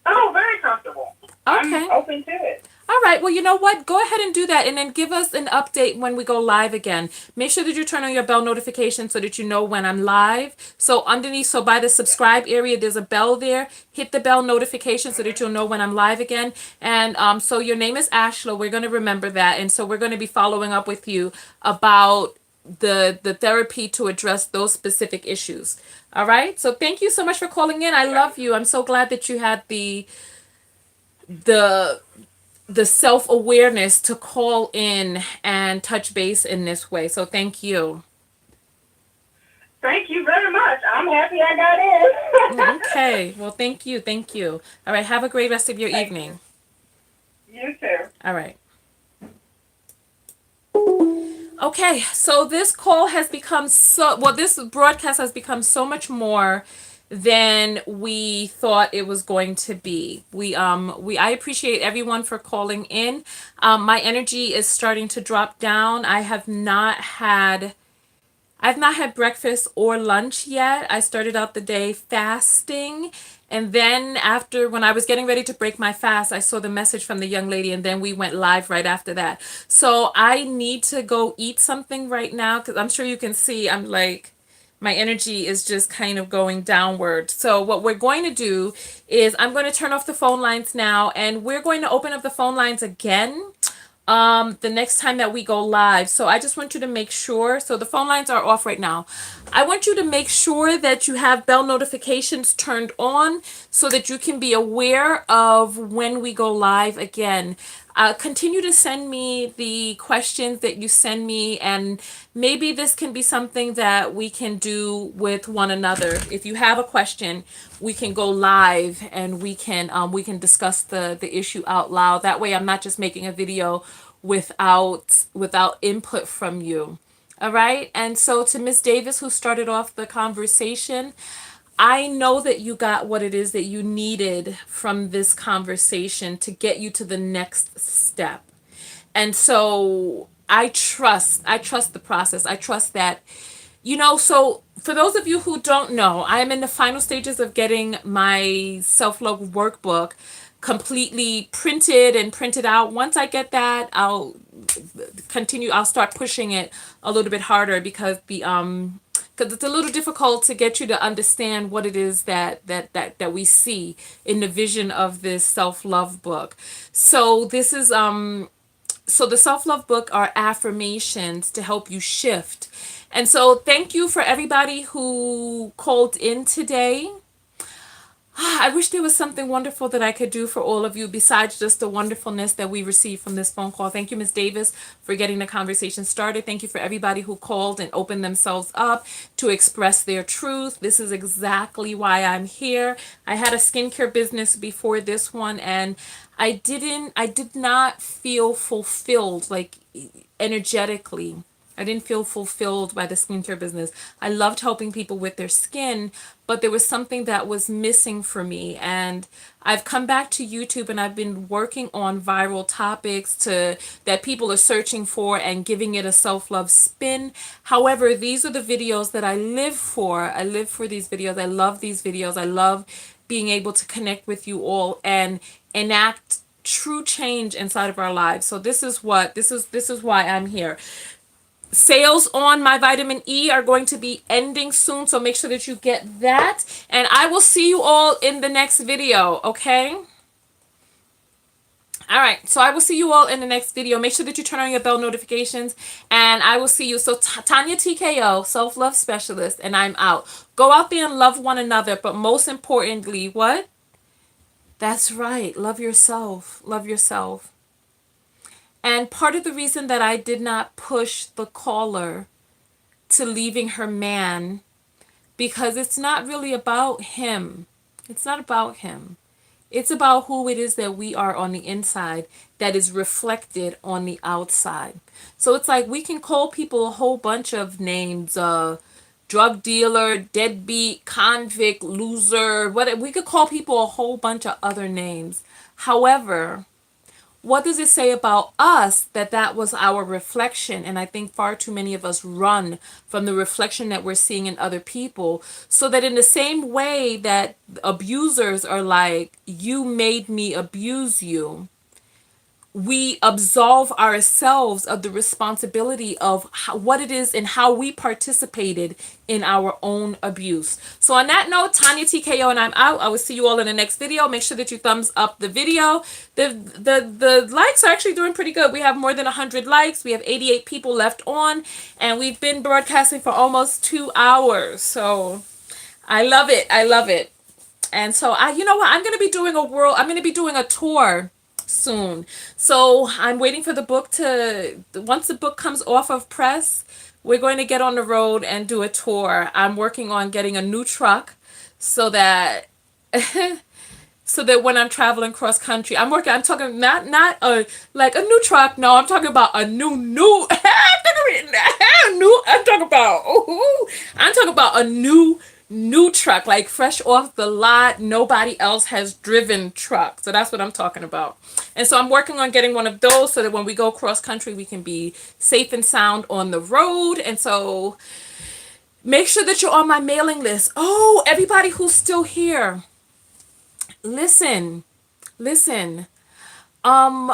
Oh, very comfortable. Okay. I'm open to it. All right. Well, you know what? Go ahead and do that, and then give us an update when we go live again. Make sure that you turn on your bell notification so that you know when I'm live. So by the subscribe area, there's a bell there. Hit the bell notification so that you'll know when I'm live again. And so your name is Ashla. We're going to remember that. And so we're going to be following up with you about the therapy to address those specific issues. All right. So thank you so much for calling in. I love you. I'm so glad that you had the self-awareness to call in and touch base in this way. So thank you. Thank you very much. I'm happy I got in. Okay. Well, thank you. Thank you. All right. Have a great rest of your Thank evening. you. You too. All right. Okay, so this call has become this broadcast has become so much more than we thought it was going to be. I appreciate everyone for calling in. My energy is starting to drop down. I've not had breakfast or lunch yet. I started out the day fasting. And then after, when I was getting ready to break my fast, I saw the message from the young lady and then we went live right after that. So I need to go eat something right now because I'm sure you can see I'm like, my energy is just kind of going downward. So what we're going to do is I'm going to turn off the phone lines now and we're going to open up the phone lines again the next time that we go live. So I just want you to make sure, so the phone lines are off right now. I want you to make sure that you have bell notifications turned on so that you can be aware of when we go live again. Continue to send me the questions that you send me, and maybe this can be something that we can do with one another. If you have a question, we can go live and we can discuss the issue out loud. That way, I'm not just making a video without input from you. All right. And so to Miss Davis, who started off the conversation, I know that you got what it is that you needed from this conversation to get you to the next step. And so I trust the process. I trust that, so for those of you who don't know, I am in the final stages of getting my self-love workbook completely printed out. Once I get that, I'll start pushing it a little bit harder because it's a little difficult to get you to understand what it is that we see in the vision of this self-love book. So the self-love book are affirmations to help you shift. And so thank you for everybody who called in today. I wish there was something wonderful that I could do for all of you besides just the wonderfulness that we received from this phone call. Thank you, Ms. Davis, for getting the conversation started. Thank you for everybody who called and opened themselves up to express their truth. This is exactly why I'm here. I had a skincare business before this one, and I did not feel fulfilled, like energetically. I didn't feel fulfilled by the skincare business. I loved helping people with their skin, but there was something that was missing for me. And I've come back to YouTube and I've been working on viral topics that people are searching for and giving it a self-love spin. However, these are the videos that I live for. I live for these videos. I love these videos. I love being able to connect with you all and enact true change inside of our lives. So this is why I'm here. Sales on my vitamin E are going to be ending soon, so make sure that you get that. And I will see you all in the next video, okay? All right, so I will see you all in the next video. Make sure that you turn on your bell notifications, and I will see you. So Tonya TKO, self-love specialist, and I'm out. Go out there and love one another, but most importantly, what? That's right, love yourself. Love yourself. And part of the reason that I did not push the caller to leaving her man, because it's not really about him. It's not about him. It's about who it is that we are on the inside that is reflected on the outside. So it's like we can call people a whole bunch of names, drug dealer, deadbeat, convict, loser, whatever. We could call people a whole bunch of other names. However, what does it say about us that was our reflection? And I think far too many of us run from the reflection that we're seeing in other people, so that in the same way that abusers are like, you made me abuse you, we absolve ourselves of the responsibility of what it is and how we participated in our own abuse. So on that note, Tonya TKO and I'm out. I will see you all in the next video. Make sure that you thumbs up the video. The likes are actually doing pretty good. We have more than 100 likes. We have 88 people left on, and we've been broadcasting for almost 2 hours. So I love it. I love it. And so you know what? I'm going to be doing a tour soon. So I'm waiting for the book once the book comes off of press, we're going to get on the road and do a tour. I'm working on getting a new truck so that so that when I'm traveling cross country, I'm talking not like a new truck. No, I'm talking about a new I'm talking about a new truck, like fresh off the lot, nobody else has driven truck. So that's what I'm talking about. And so I'm working on getting one of those so that when we go cross country, we can be safe and sound on the road. And so make sure that you're on my mailing list. Oh, everybody who's still here, listen. Um,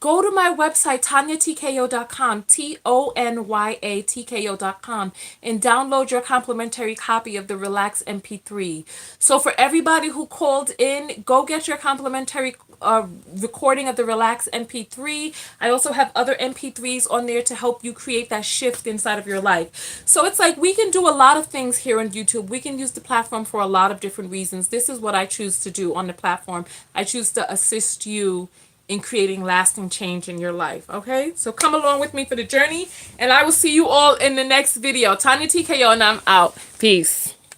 Go to my website, tonyatko.com, TONYATKO.com, and download your complimentary copy of the Relax MP3. So for everybody who called in, go get your complimentary recording of the Relax MP3. I also have other MP3s on there to help you create that shift inside of your life. So it's like we can do a lot of things here on YouTube. We can use the platform for a lot of different reasons. This is what I choose to do on the platform. I choose to assist you in creating lasting change in your life. Okay, so come along with me for the journey, and I will see you all in the next video. Tonya Tko, and I'm out. Peace.